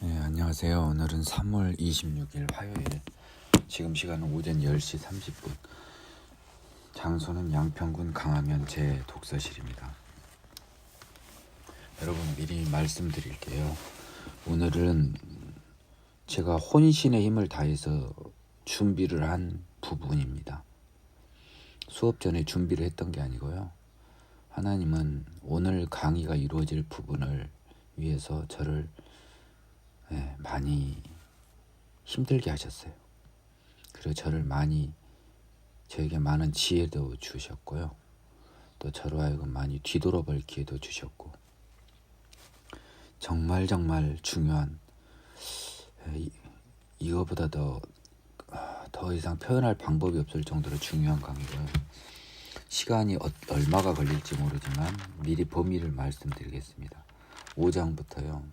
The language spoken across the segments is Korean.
네, 안녕하세요. 오늘은 3월 26일 화요일, 지금 시간은 오전 10시 30분, 장소는 양평군 강화면 제 독서실입니다. 여러분, 미리 말씀드릴게요. 오늘은 제가 혼신의 힘을 다해서 준비를 한 부분입니다. 수업 전에 준비를 했던 게 아니고요. 하나님은 오늘 강의가 이루어질 부분을 위해서 저를 많이 힘들게 하셨어요. 그리고 저에게 많은 지혜도 주셨고요. 또 저로 하여금 많이 뒤돌아볼 기회도 주셨고, 정말 중요한, 이거보다 더 이상 표현할 방법이 없을 정도로 중요한 강의고요. 시간이 얼마가 걸릴지 모르지만 미리 범위를 말씀드리겠습니다. 5장부터요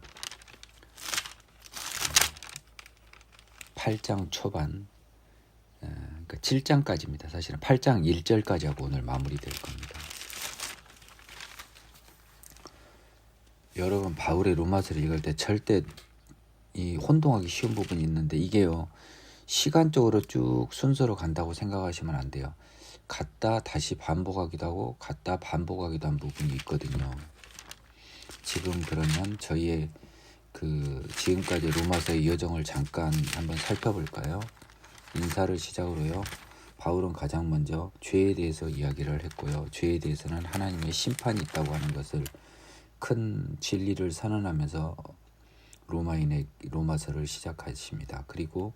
8장 초반, 그러니까 7장까지입니다. 사실은 8장 1절까지 하고 오늘 마무리될 겁니다. 여러분, 바울의 로마서를 읽을 때 절대 이 혼동하기 쉬운 부분이 있는데, 이게요 시간적으로 쭉 순서로 간다고 생각하시면 안 돼요. 갔다 다시 반복하기도 하고 갔다 반복하기도 한 부분이 있거든요. 지금 그러면 저희의 지금까지 로마서의 여정을 잠깐 한번 살펴볼까요? 인사를 시작으로요. 바울은 가장 먼저 죄에 대해서 이야기를 했고요. 죄에 대해서는 하나님의 심판이 있다고 하는 것을 큰 진리를 선언하면서 로마서를 시작하십니다. 그리고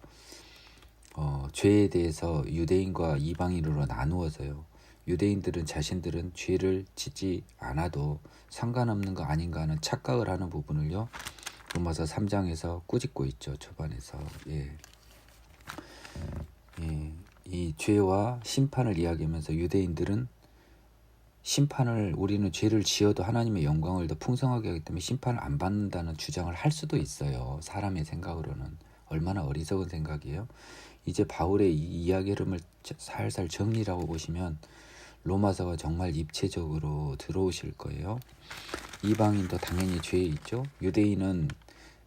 죄에 대해서 유대인과 이방인으로 나누어서요. 유대인들은 자신들은 죄를 짓지 않아도 상관없는 거 아닌가 하는 착각을 하는 부분을요. 로마서 3장에서 꾸짖고 있죠. 초반에서. 이 죄와 심판을 이야기하면서 유대인들은 우리는 죄를 지어도 하나님의 영광을 더 풍성하게 하기 때문에 심판을 안 받는다는 주장을 할 수도 있어요. 사람의 생각으로는. 얼마나 어리석은 생각이에요. 이제 바울의 이 이야기 흐름을 살살 정리라고 보시면 로마서가 정말 입체적으로 들어오실 거예요. 이방인도 당연히 죄에 있죠. 유대인은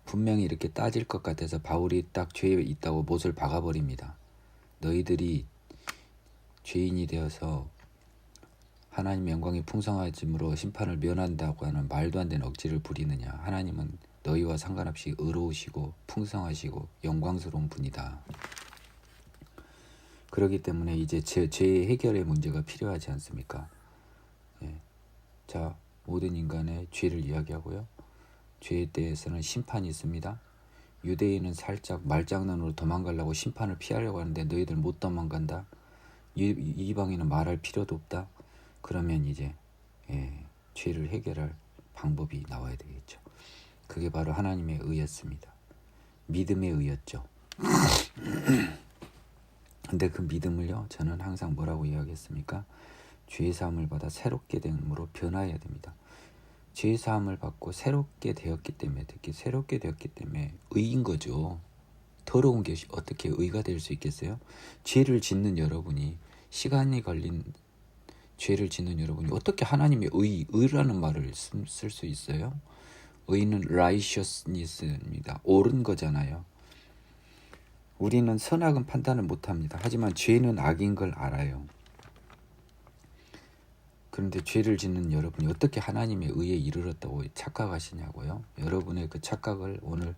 분명히 이렇게 따질 것 같아서 바울이 딱 죄에 있다고 못을 박아버립니다. 너희들이 죄인이 되어서 하나님의 영광이 풍성하심으로 심판을 면한다고 하는 말도 안 되는 억지를 부리느냐. 하나님은 너희와 상관없이 의로우시고 풍성하시고 영광스러운 분이다. 그렇기 때문에 이제 죄의 해결의 문제가 필요하지 않습니까? 자, 모든 인간의 죄를 이야기하고요. 죄에 대해서는 심판이 있습니다. 유대인은 살짝 말장난으로 도망가려고 심판을 피하려고 하는데 너희들 못 도망간다. 이방인은 말할 필요도 없다. 그러면 이제 죄를 해결할 방법이 나와야 되겠죠. 그게 바로 하나님의 의였습니다. 믿음의 의였죠. 근데 그 믿음을요, 저는 항상 뭐라고 이야기했습니까? 죄사함을 받아 새롭게 됨으로 변화해야 됩니다. 죄사함을 받고 새롭게 되었기 때문에, 특히 새롭게 되었기 때문에 의인 거죠. 더러운 게 어떻게 의가 될 수 있겠어요? 죄를 짓는 여러분이, 시간이 걸린 죄를 짓는 여러분이 어떻게 하나님의 의라는 말을 쓸 수 있어요? 의는 righteousness입니다. 옳은 거잖아요. 우리는 선악은 판단을 못합니다. 하지만 죄는 악인 걸 알아요. 그런데 죄를 짓는 여러분이 어떻게 하나님의 의에 이르렀다고 착각하시냐고요? 여러분의 그 착각을 오늘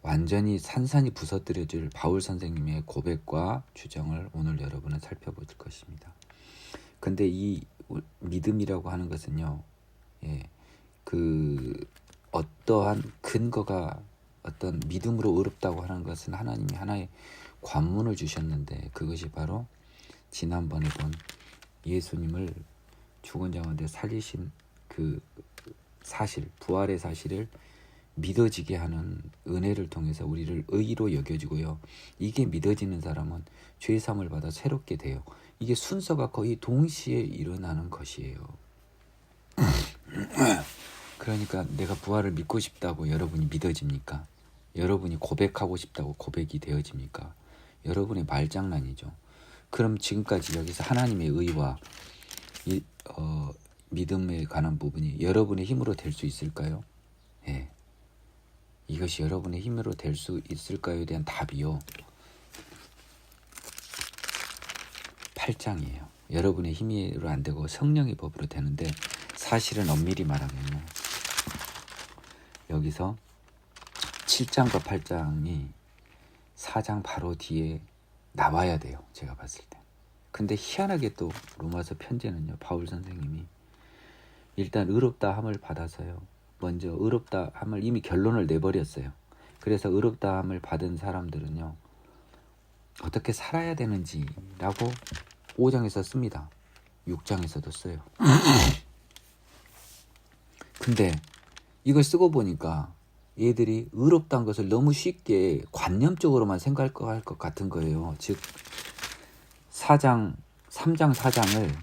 완전히 산산이 부서뜨려줄 바울 선생님의 고백과 주장을 오늘 여러분은 살펴볼 것입니다. 근데 이 믿음이라고 하는 것은요, 어떠한 근거가 어떤 믿음으로 어렵다고 하는 것은 하나님이 하나의 관문을 주셨는데, 그것이 바로 지난번에 본 예수님을 죽은 자 가운데 살리신 그 사실, 부활의 사실을 믿어지게 하는 은혜를 통해서 우리를 의로 여겨주고요. 이게 믿어지는 사람은 죄사함을 받아 새롭게 돼요. 이게 순서가 거의 동시에 일어나는 것이에요. 그러니까 내가 부활을 믿고 싶다고 여러분이 믿어집니까? 여러분이 고백하고 싶다고 고백이 되어집니까? 여러분의 말장난이죠. 그럼 지금까지 여기서 하나님의 의와 믿음에 관한 부분이 여러분의 힘으로 될 수 있을까요? 이것이 여러분의 힘으로 될 수 있을까요에 대한 답이요. 8장이에요. 여러분의 힘으로 안 되고 성령의 법으로 되는데, 사실은 엄밀히 말하면요, 여기서 7장과 8장이 4장 바로 뒤에 나와야 돼요. 제가 봤을 때. 근데 희한하게 또 로마서 편지는요, 바울 선생님이 일단 의롭다 함을 받아서요, 먼저 의롭다 함을 이미 결론을 내버렸어요. 그래서 의롭다 함을 받은 사람들은요, 어떻게 살아야 되는지라고 5장에서 씁니다. 6장에서도 써요. 근데 이걸 쓰고 보니까 얘들이 의롭다는 것을 너무 쉽게 관념적으로만 생각할 것 같은 거예요. 즉 3장 4장을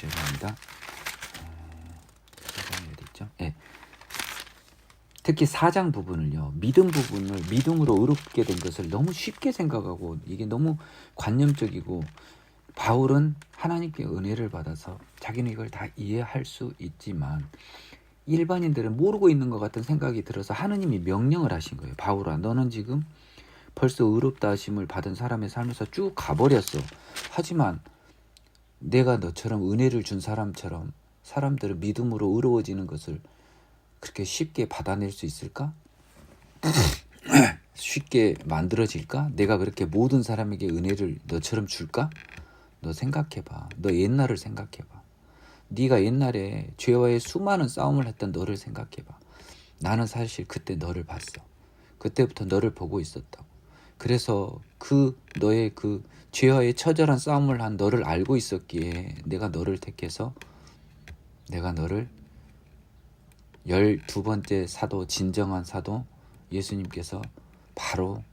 죄송합니다. 4장이 어디 있죠? 네. 특히 4장 부분을요, 믿음 부분을 믿음으로 의롭게 된 것을 너무 쉽게 생각하고, 이게 너무 관념적이고, 바울은 하나님께 은혜를 받아서 자기는 이걸 다 이해할 수 있지만 일반인들은 모르고 있는 것 같은 생각이 들어서 하느님이 명령을 하신 거예요. 바울아, 너는 지금 벌써 의롭다 하심을 받은 사람의 삶에서 쭉 가버렸어. 하지만 내가 너처럼 은혜를 준 사람처럼 사람들은 믿음으로 의로워지는 것을 그렇게 쉽게 받아낼 수 있을까? 쉽게 만들어질까? 내가 그렇게 모든 사람에게 은혜를 너처럼 줄까? 너 생각해봐. 너 옛날을 생각해봐. 네가 옛날에 죄와의 수많은 싸움을 했던 너를 생각해봐. 나는 사실 그때 너를 봤어. 그때부터 너를 보고 있었다고. 그래서 너의 죄와의 처절한 싸움을 한 너를 알고 있었기에 내가 너를 택해서 내가 너를 12번째 사도, 진정한 사도 예수님께서 바로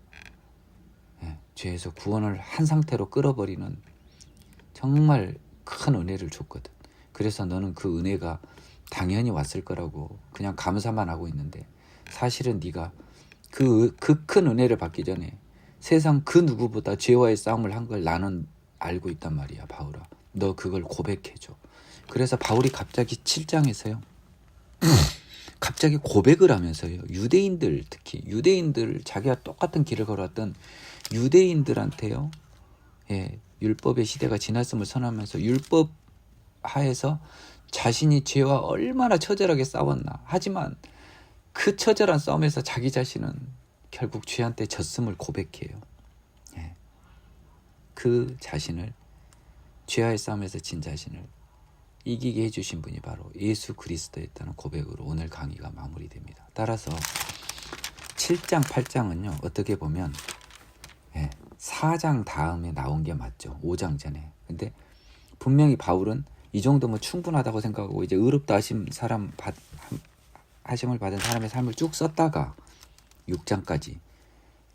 죄에서 구원을 한 상태로 끌어버리는 정말 큰 은혜를 줬거든. 그래서 너는 그 은혜가 당연히 왔을 거라고 그냥 감사만 하고 있는데, 사실은 네가 그 큰 은혜를 받기 전에 세상 그 누구보다 죄와의 싸움을 한 걸 나는 알고 있단 말이야. 바울아, 너 그걸 고백해줘. 그래서 바울이 갑자기 7장에서요 갑자기 고백을 하면서요, 유대인들, 특히 유대인들, 자기가 똑같은 길을 걸어왔던 유대인들한테요, 율법의 시대가 지났음을 선언하면서 율법 하에서 자신이 죄와 얼마나 처절하게 싸웠나, 하지만 그 처절한 싸움에서 자기 자신은 결국 죄한테 졌음을 고백해요. 그 자신을, 죄와의 싸움에서 진 자신을 이기게 해주신 분이 바로 예수 그리스도였다는 고백으로 오늘 강의가 마무리됩니다. 따라서 7장 8장은요 어떻게 보면 4장 다음에 나온 게 맞죠. 5장 전에. 근데 분명히 바울은 이 정도면 충분하다고 생각하고 이제 의롭다 하심을 받은 사람의 삶을 쭉 썼다가 6장까지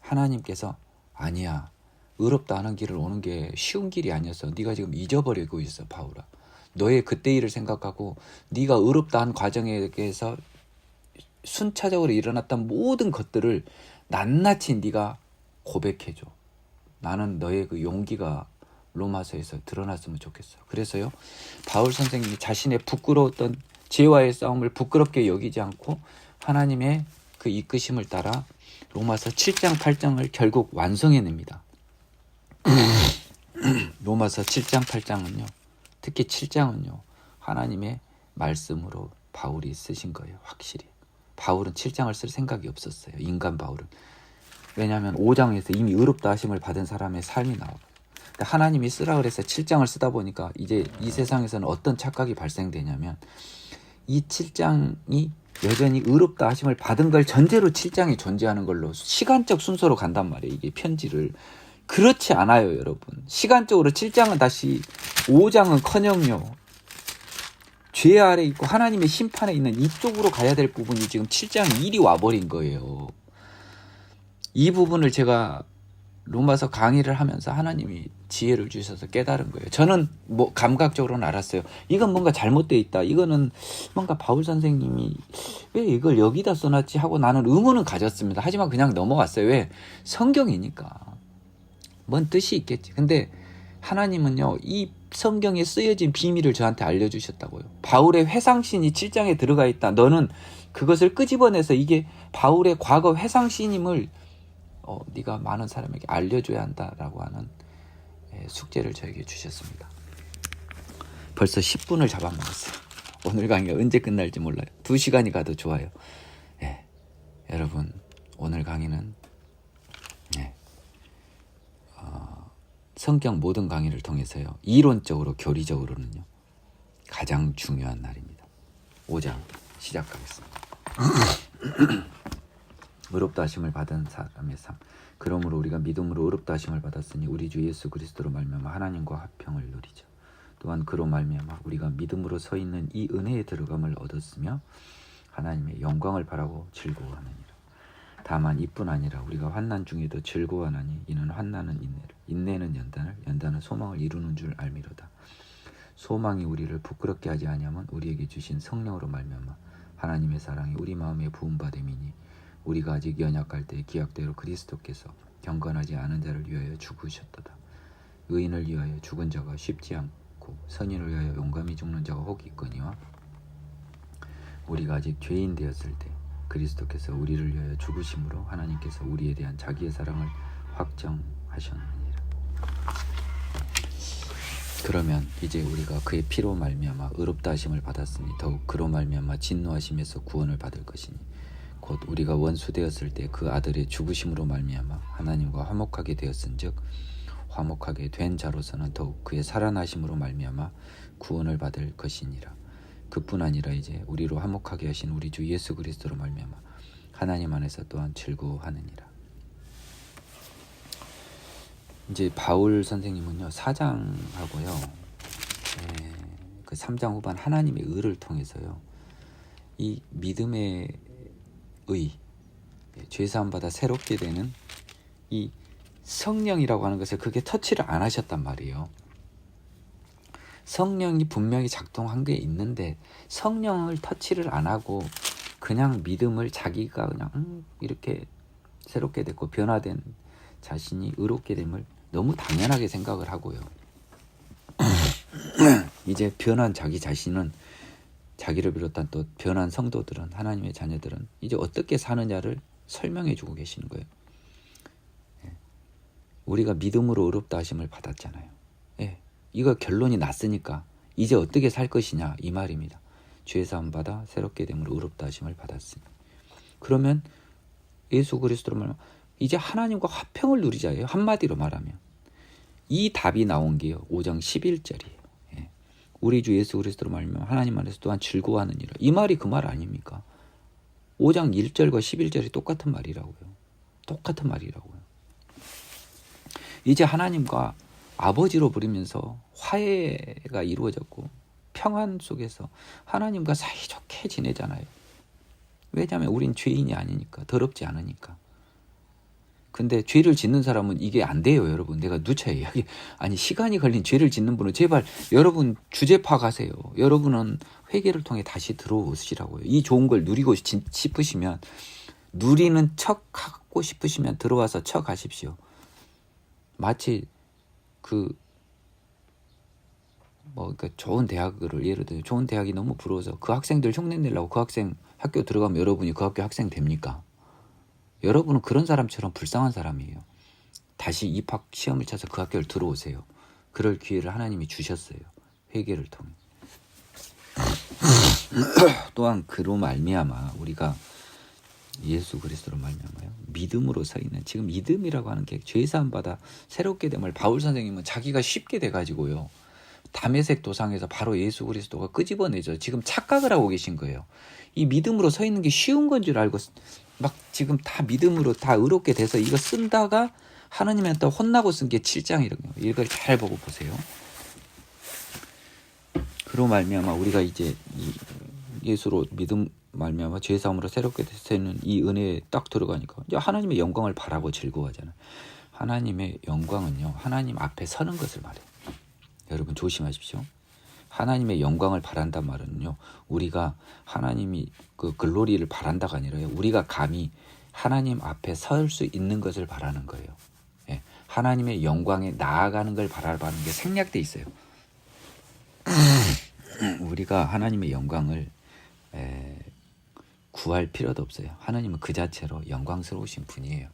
하나님께서 아니야, 의롭다 하는 길을 오는 게 쉬운 길이 아니었어. 네가 지금 잊어버리고 있어, 바울아. 너의 그때 일을 생각하고 네가 의롭다 한 과정에 대해서 순차적으로 일어났던 모든 것들을 낱낱이 네가 고백해줘. 나는 너의 그 용기가 로마서에서 드러났으면 좋겠어. 그래서요, 바울 선생님이 자신의 부끄러웠던 죄와의 싸움을 부끄럽게 여기지 않고 하나님의 그 이끄심을 따라 로마서 7장 8장을 결국 완성해냅니다. 로마서 7장 8장은요, 특히 7장은요 하나님의 말씀으로 바울이 쓰신 거예요. 확실히 바울은 7장을 쓸 생각이 없었어요. 인간 바울은. 왜냐하면 5장에서 이미 의롭다 하심을 받은 사람의 삶이 나와요. 하나님이 쓰라 그래서 7장을 쓰다 보니까 이제 이 세상에서는 어떤 착각이 발생되냐면, 이 7장이 여전히 의롭다 하심을 받은 걸 전제로 7장이 존재하는 걸로 시간적 순서로 간단 말이에요. 이게 편지를. 그렇지 않아요, 여러분. 시간적으로 7장은 다시 5장은 커녕요, 죄 아래 있고 하나님의 심판에 있는 이쪽으로 가야 될 부분이 지금 7장 일이 와버린 거예요. 이 부분을 제가 로마서 강의를 하면서 하나님이 지혜를 주셔서 깨달은 거예요. 저는 뭐 감각적으로는 알았어요. 이건 뭔가 잘못되어 있다. 이거는 뭔가 바울 선생님이 왜 이걸 여기다 써놨지 하고 나는 의문은 가졌습니다. 하지만 그냥 넘어갔어요. 왜? 성경이니까. 뭔 뜻이 있겠지. 근데 하나님은요, 이 성경에 쓰여진 비밀을 저한테 알려주셨다고요. 바울의 회상신이 7장에 들어가 있다. 너는 그것을 끄집어내서 이게 바울의 과거 회상신임을 네가 많은 사람에게 알려줘야 한다라고 하는 숙제를 저에게 주셨습니다. 벌써 10분을 잡아먹었어요. 오늘 강의가 언제 끝날지 몰라요. 2시간이 가도 좋아요. 여러분, 오늘 강의는 성경 모든 강의를 통해서요, 이론적으로 교리적으로는요 가장 중요한 날입니다. 5장 시작하겠습니다. 의롭다 하심을 받은 사람의 삶. 그러므로 우리가 믿음으로 의롭다 하심을 받았으니 우리 주 예수 그리스도로 말미암아 하나님과 화평을 누리죠. 또한 그로 말미암아 우리가 믿음으로 서 있는 이 은혜에 들어감을 얻었으며 하나님의 영광을 바라고 즐거워하느니라. 다만 이뿐 아니라 우리가 환난 중에도 즐거워하나니 이는 환난은 인내를, 인내는 연단을, 연단은 소망을 이루는 줄 알미로다. 소망이 우리를 부끄럽게 하지 아니하면 우리에게 주신 성령으로 말미암아 하나님의 사랑이 우리 마음에 부음받음이니 우리가 아직 연약할 때 기약대로 그리스도께서 경건하지 않은 자를 위하여 죽으셨도다. 의인을 위하여 죽은 자가 쉽지 않고 선인을 위하여 용감히 죽는 자가 혹 있거니와 우리가 아직 죄인 되었을 때 그리스도께서 우리를 위하여 죽으심으로 하나님께서 우리에 대한 자기의 사랑을 확정하셨느니라. 그러면 이제 우리가 그의 피로 말미암아 의롭다 하심을 받았으니 더욱 그로 말미암아 진노하심에서 구원을 받을 것이니 곧 우리가 원수 되었을 때 그 아들의 죽으심으로 말미암아 하나님과 화목하게 되었은즉 화목하게 된 자로서는 더욱 그의 살아나심으로 말미암아 구원을 받을 것이니라. 그뿐 아니라 이제 우리로 화목하게 하신 우리 주 예수 그리스도로 말미암아 하나님 안에서 또한 즐거워하느니라. 이제 바울 선생님은요 4장하고요 그 3장 후반 하나님의 의를 통해서요 이 믿음의 의, 죄사함 받아 새롭게 되는 이 성령이라고 하는 것을 그게 터치를 안 하셨단 말이에요. 성령이 분명히 작동한 게 있는데 성령을 터치를 안 하고 그냥 믿음을 자기가 그냥 이렇게 새롭게 됐고 변화된 자신이 의롭게 됨을 너무 당연하게 생각을 하고요. 이제 변한 자기 자신은 자기를 비롯한 또 변한 성도들은 하나님의 자녀들은 이제 어떻게 사느냐를 설명해 주고 계시는 거예요. 우리가 믿음으로 의롭다 하심을 받았잖아요. 이거 결론이 났으니까 이제 어떻게 살 것이냐 이 말입니다. 죄사함 받아 새롭게 됨으로 의롭다 하심을 받았으니 그러면 예수 그리스도로 말하면 이제 하나님과 화평을 누리자예요. 한마디로 말하면 이 답이 나온 게요 5장 11절이에요. 우리 주 예수 그리스도로 말하면 하나님 안에서 또한 즐거워하느니라. 이 말이 그 말 아닙니까? 5장 1절과 11절이 똑같은 말이라고요. 똑같은 말이라고요. 이제 하나님과 아버지로 부르면서 화해가 이루어졌고 평안 속에서 하나님과 사이좋게 지내잖아요. 왜냐하면 우린 죄인이 아니니까, 더럽지 않으니까. 근데 죄를 짓는 사람은 이게 안 돼요, 여러분. 내가 누차 이야기. 아니, 시간이 걸린 죄를 짓는 분은 제발 여러분 주제 파악하세요. 여러분은 회개를 통해 다시 들어오시라고요. 이 좋은 걸 누리고 싶으시면, 누리는 척 하고 싶으시면 들어와서 척 하십시오. 마치 그러니까 좋은 대학을 예를 들어 좋은 대학이 너무 부러워서 그 학생들 흉내 내려고 그 학생 학교 들어가면 여러분이 그 학교 학생 됩니까? 여러분은 그런 사람처럼 불쌍한 사람이에요. 다시 입학 시험을 쳐서 그 학교를 들어오세요. 그럴 기회를 하나님이 주셨어요. 회개를 통해. 또한 그로 말미암아 우리가 예수 그리스도로 말미암아요. 믿음으로 서 있는 지금 믿음이라고 하는 게 죄사함 받아 새롭게 됨을 바울 선생님은 자기가 쉽게 돼가지고요. 다메섹 도상에서 바로 예수 그리스도가 끄집어내죠. 지금 착각을 하고 계신 거예요. 이 믿음으로 서 있는 게 쉬운 건 줄 알고 막 지금 다 믿음으로 다 의롭게 돼서 이거 쓴다가 하나님한테 혼나고 쓴 게 7장이거든요. 이걸 잘 보고 보세요. 그로 말미암아 우리가 이제 예수로 믿음 말미암아 죄사함으로 새롭게 되는 이 은혜에 딱 들어가니까 이제 하나님의 영광을 바라고 즐거워하잖아요. 하나님의 영광은요 하나님 앞에 서는 것을 말해요. 여러분 조심하십시오. 하나님의 영광을 바란단 말은요 우리가 하나님이 그 글로리를 바란다가 아니라요 우리가 감히 하나님 앞에 설 수 있는 것을 바라는 거예요. 하나님의 영광에 나아가는 걸 바라는 게 생략돼 있어요. 우리가 하나님의 영광을 구할 필요도 없어요. 하나님은 그 자체로 영광스러우신 분이에요.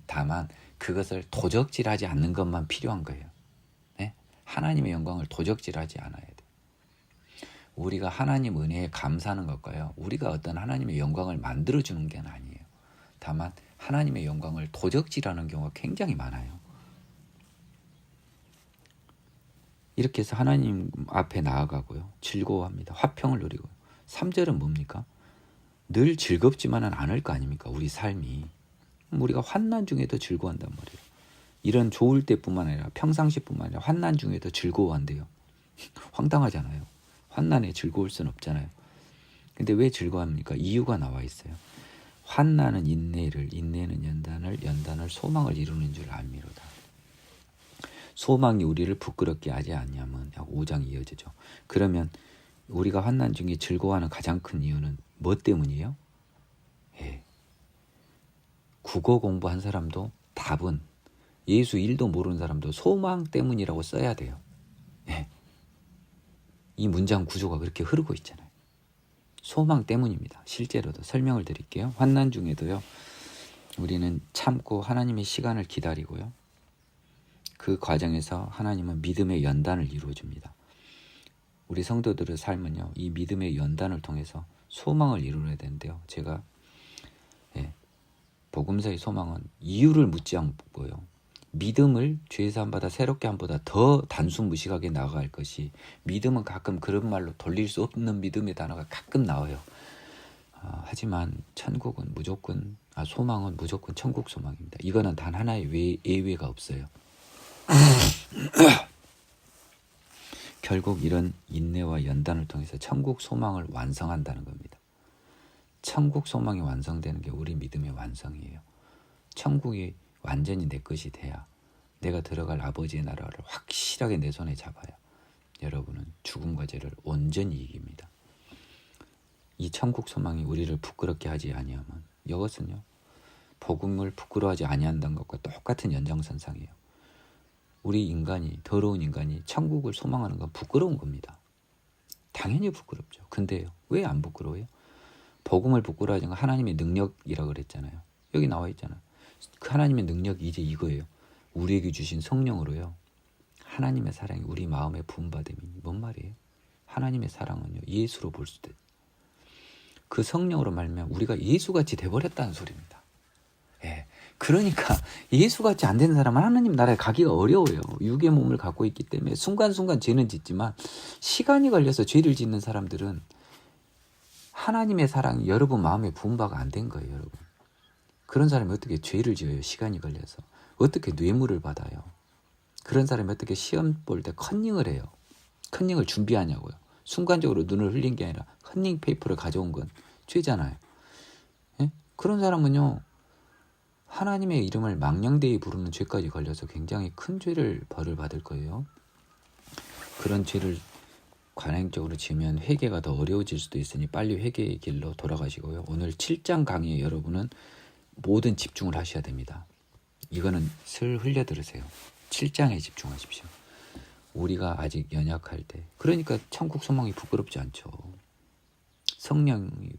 다만 그것을 도적질하지 않는 것만 필요한 거예요. 네? 하나님의 영광을 도적질하지 않아야 돼요. 우리가 하나님 은혜에 감사하는 것과요, 우리가 어떤 하나님의 영광을 만들어주는 게 아니에요. 다만 하나님의 영광을 도적질하는 경우가 굉장히 많아요. 이렇게 해서 하나님 앞에 나아가고요, 즐거워합니다. 화평을 누리고요. 3절은 뭡니까? 늘 즐겁지만은 않을 거 아닙니까? 우리 삶이. 우리가 환난 중에도 즐거워한단 말이에요. 이런 좋을 때뿐만 아니라 평상시뿐만 아니라 환난 중에도 즐거워한대요. 황당하잖아요. 환난에 즐거울 수는 없잖아요. 근데 왜 즐거워합니까? 이유가 나와 있어요. 환난은 인내를, 인내는 연단을, 연단을 소망을 이루는 줄 알미로다. 소망이 우리를 부끄럽게 하지 않냐면 5장 이어지죠. 그러면 우리가 환난 중에 즐거워하는 가장 큰 이유는 뭐 때문이에요? 예. 국어 공부한 사람도 답은, 예수 1도 모르는 사람도 소망 때문이라고 써야 돼요. 예. 이 문장 구조가 그렇게 흐르고 있잖아요. 소망 때문입니다. 실제로도 설명을 드릴게요. 환난 중에도요, 우리는 참고 하나님의 시간을 기다리고요, 그 과정에서 하나님은 믿음의 연단을 이루어줍니다. 우리 성도들의 삶은요, 이 믿음의 연단을 통해서 소망을 이루어야 되는데요, 제가 복음서의 소망은 이유를 묻지 않고요, 믿음을 죄 사함받아 새롭게 함보다 더 단순 무식하게 나아갈 것이, 믿음은 가끔 그런 말로 돌릴 수 없는 믿음의 단어가 가끔 나와요. 하지만 천국은 무조건, 소망은 무조건 천국 소망입니다. 이거는 단 하나의 예외가 없어요. 결국 이런 인내와 연단을 통해서 천국 소망을 완성한다는 겁니다. 천국 소망이 완성되는 게 우리 믿음의 완성이에요. 천국이 완전히 내 것이 돼야 내가 들어갈 아버지의 나라를 확실하게 내 손에 잡아야 여러분은 죽음과 죄를 온전히 이깁니다. 이 천국 소망이 우리를 부끄럽게 하지 아니하면, 이것은요, 복음을 부끄러워하지 아니한다는 것과 똑같은 연장선상이에요. 우리 인간이, 더러운 인간이 천국을 소망하는 건 부끄러운 겁니다. 당연히 부끄럽죠. 근데요, 왜 안 부끄러워요? 복음을 부끄러워하지 않는 건 하나님의 능력이라고 그랬잖아요. 여기 나와 있잖아요. 그 하나님의 능력이 이제 이거예요. 우리에게 주신 성령으로요, 하나님의 사랑이 우리 마음에 부음받음이. 뭔 말이에요? 하나님의 사랑은요, 예수로 볼 수도 있어요. 그 성령으로 말미암아 우리가 예수같이 돼버렸다는 소리입니다. 예. 그러니까 예수같이 안 되는 사람은 하나님 나라에 가기가 어려워요. 육의 몸을 갖고 있기 때문에 순간순간 죄는 짓지만, 시간이 걸려서 죄를 짓는 사람들은 하나님의 사랑이 여러분 마음에 부음바가 안 된 거예요. 여러분, 그런 사람이 어떻게 죄를 지어요? 시간이 걸려서. 어떻게 뇌물을 받아요? 그런 사람이 어떻게 시험 볼 때 컨닝을 해요? 컨닝을 준비하냐고요. 순간적으로 눈을 흘린 게 아니라 컨닝 페이퍼를 가져온 건 죄잖아요. 예? 그런 사람은요, 하나님의 이름을 망령되이 부르는 죄까지 걸려서 굉장히 큰 벌을 받을 거예요. 그런 죄를 관행적으로 지으면 회개가 더 어려워질 수도 있으니 빨리 회개의 길로 돌아가시고요. 오늘 7장 강의에 여러분은 모든 집중을 하셔야 됩니다. 이거는 슬 흘려 들으세요. 7장에 집중하십시오. 우리가 아직 연약할 때, 그러니까 천국 소망이 부끄럽지 않죠. 성령이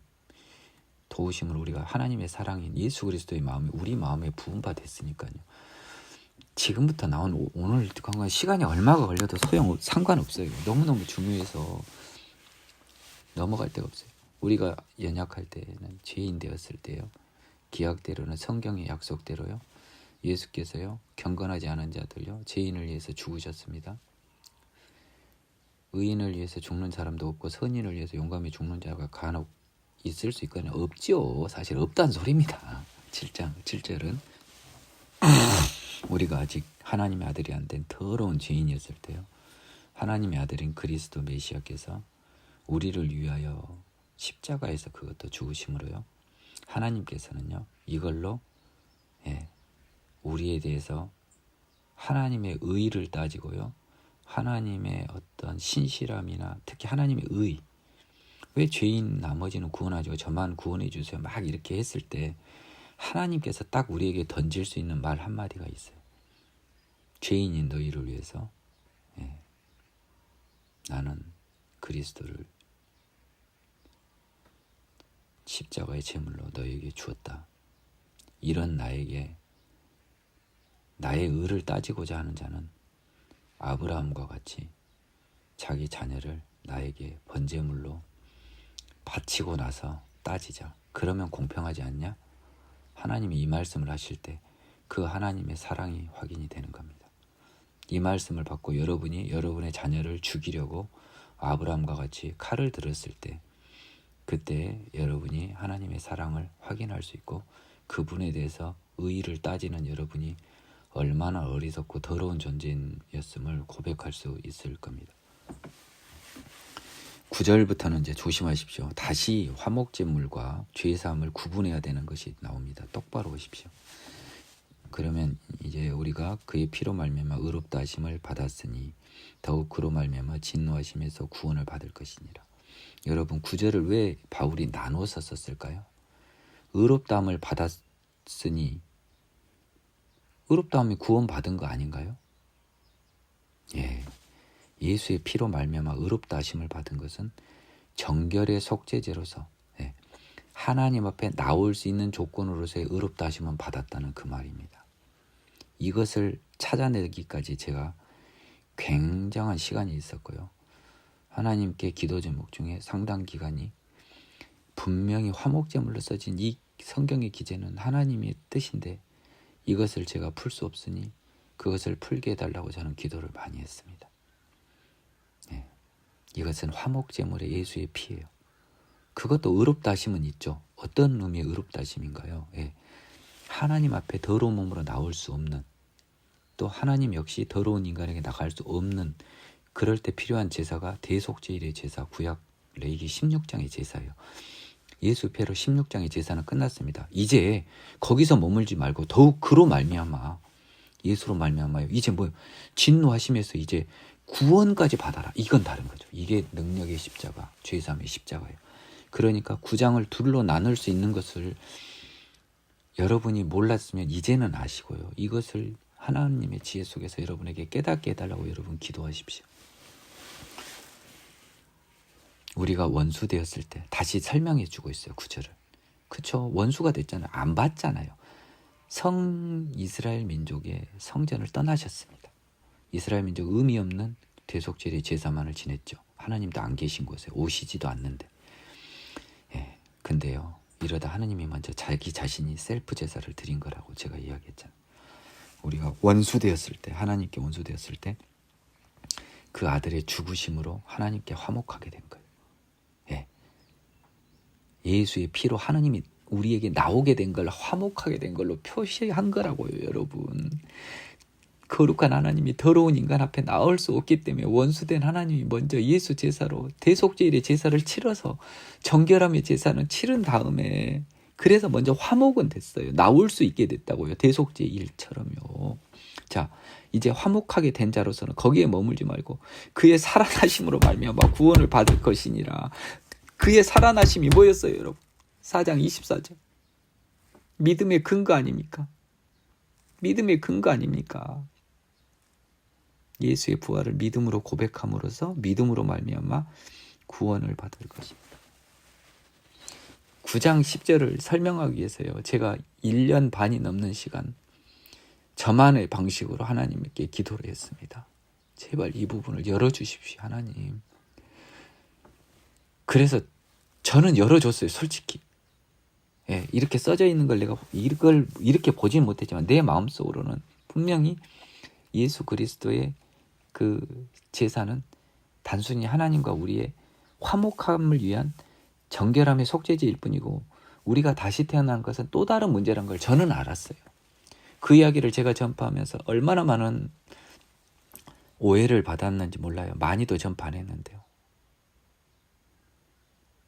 도우심을 우리가 하나님의 사랑인 예수 그리스도의 마음이 우리 마음에 부음바 됐으니까요. 지금부터 나온 오늘 강의 시간이 얼마가 걸려도 상관없어요. 너무너무 중요해서 넘어갈 데가 없어요. 우리가 연약할 때는, 죄인 되었을 때요, 기약대로는 성경의 약속대로요, 예수께서요, 경건하지 않은 자들요, 죄인을 위해서 죽으셨습니다. 의인을 위해서 죽는 사람도 없고 선인을 위해서 용감히 죽는 자가 간혹 있을 수 있거든요. 없죠. 사실 없다는 소리입니다. 7절은 우리가 아직 하나님의 아들이 안 된 더러운 죄인이었을 때요, 하나님의 아들인 그리스도 메시아께서 우리를 위하여 십자가에서 그것도 죽으심으로요, 하나님께서는요, 이걸로 우리에 대해서 하나님의 의를 따지고요, 하나님의 어떤 신실함이나 특히 하나님의 의, 왜 죄인 나머지는 구원하죠, 저만 구원해 주세요 막 이렇게 했을 때 하나님께서 딱 우리에게 던질 수 있는 말 한마디가 있어요. 죄인인 너희를 위해서 나는 그리스도를 십자가의 제물로 너에게 주었다. 이런 나에게 나의 의를 따지고자 하는 자는 아브라함과 같이 자기 자녀를 나에게 번제물로 바치고 나서 따지자. 그러면 공평하지 않냐? 하나님이 이 말씀을 하실 때 그 하나님의 사랑이 확인이 되는 겁니다. 이 말씀을 받고 여러분이 여러분의 자녀를 죽이려고 아브라함과 같이 칼을 들었을 때 그때 여러분이 하나님의 사랑을 확인할 수 있고 그분에 대해서 의의를 따지는 여러분이 얼마나 어리석고 더러운 존재였음을 고백할 수 있을 겁니다. 9절부터는 이제 조심하십시오. 다시 화목제물과 죄사함을 구분해야 되는 것이 나옵니다. 똑바로 보십시오. 그러면 이제 우리가 그의 피로 말미암아 의롭다 하심을 받았으니 더욱 그로 말미암아 진노하심에서 구원을 받을 것이니라. 여러분 9절을 왜 바울이 나눠서 썼을까요? 의롭다함을 받았으니 의롭다함이 구원받은 거 아닌가요? 예, 예수의 피로 말미암아 의롭다 하심을 받은 것은 정결의 속죄제로서 하나님 앞에 나올 수 있는 조건으로서의 의롭다 하심은 받았다는 그 말입니다. 이것을 찾아내기까지 제가 굉장한 시간이 있었고요. 하나님께 기도 제목 중에 상당 기간이 분명히 화목제물로 써진 이 성경의 기재는 하나님의 뜻인데 이것을 제가 풀 수 없으니 그것을 풀게 해달라고 저는 기도를 많이 했습니다. 이것은 화목제물의 예수의 피예요. 그것도 의롭다 하심은 있죠. 어떤 의미의 의롭다 하심인가요? 하나님 앞에 더러운 몸으로 나올 수 없는, 또 하나님 역시 더러운 인간에게 나갈 수 없는, 그럴 때 필요한 제사가 대속제일의 제사, 구약 레위기 16장의 제사예요. 예수 피로 16장의 제사는 끝났습니다. 이제 거기서 머물지 말고 더욱 그로 말미암아, 예수로 말미암아요. 이제 뭐예요? 진노하심에서 이제 구원까지 받아라. 이건 다른 거죠. 이게 능력의 십자가, 죄사함의 십자가예요. 그러니까 9장을 둘로 나눌 수 있는 것을 여러분이 몰랐으면 이제는 아시고요. 이것을 하나님의 지혜 속에서 여러분에게 깨닫게 해달라고 여러분 기도하십시오. 우리가 원수 되었을 때 다시 설명해 주고 있어요. 9절을. 그쵸? 원수가 됐잖아요. 안 받잖아요. 이스라엘 민족의 성전을 떠나셨습니다. 이스라엘 민족 의미 없는 대속제일의 제사만을 지냈죠. 하나님도 안 계신 곳에 오시지도 않는데. 근데요, 이러다 하나님이 먼저 자기 자신이 셀프 제사를 드린 거라고 제가 이야기했잖아요. 우리가 원수되었을 때, 하나님께 원수되었을 때 그 아들의 죽으심으로 하나님께 화목하게 된 거예요. 예수의 피로 하나님이 우리에게 나오게 된 걸 화목하게 된 걸로 표시한 거라고요. 여러분, 거룩한 하나님이 더러운 인간 앞에 나올 수 없기 때문에 원수된 하나님이 먼저 예수 제사로 대속제일의 제사를 치러서 정결함의 제사는 치른 다음에, 그래서 먼저 화목은 됐어요. 나올 수 있게 됐다고요. 대속제일처럼요. 자, 이제 화목하게 된 자로서는 거기에 머물지 말고 그의 살아나심으로 말미암아 구원을 받을 것이니라. 그의 살아나심이 뭐였어요, 여러분? 4장 24절. 믿음의 근거 아닙니까? 믿음의 근거 아닙니까? 예수의 부활을 믿음으로 고백함으로써 믿음으로 말미암아 구원을 받을 것입니다. 9장 10절을 설명하기 위해서요, 제가 1년 반이 넘는 시간 저만의 방식으로 하나님께 기도를 했습니다. 제발 이 부분을 열어주십시오, 하나님. 그래서 저는 열어줬어요, 솔직히. 이렇게 써져 있는 걸 내가 이걸 이렇게 보지는 못했지만 내 마음속으로는 분명히 예수 그리스도의 그 제사는 단순히 하나님과 우리의 화목함을 위한 정결함의 속죄제일 뿐이고 우리가 다시 태어난 것은 또 다른 문제란 걸 저는 알았어요. 그 이야기를 제가 전파하면서 얼마나 많은 오해를 받았는지 몰라요. 많이도 전파 안 했는데요.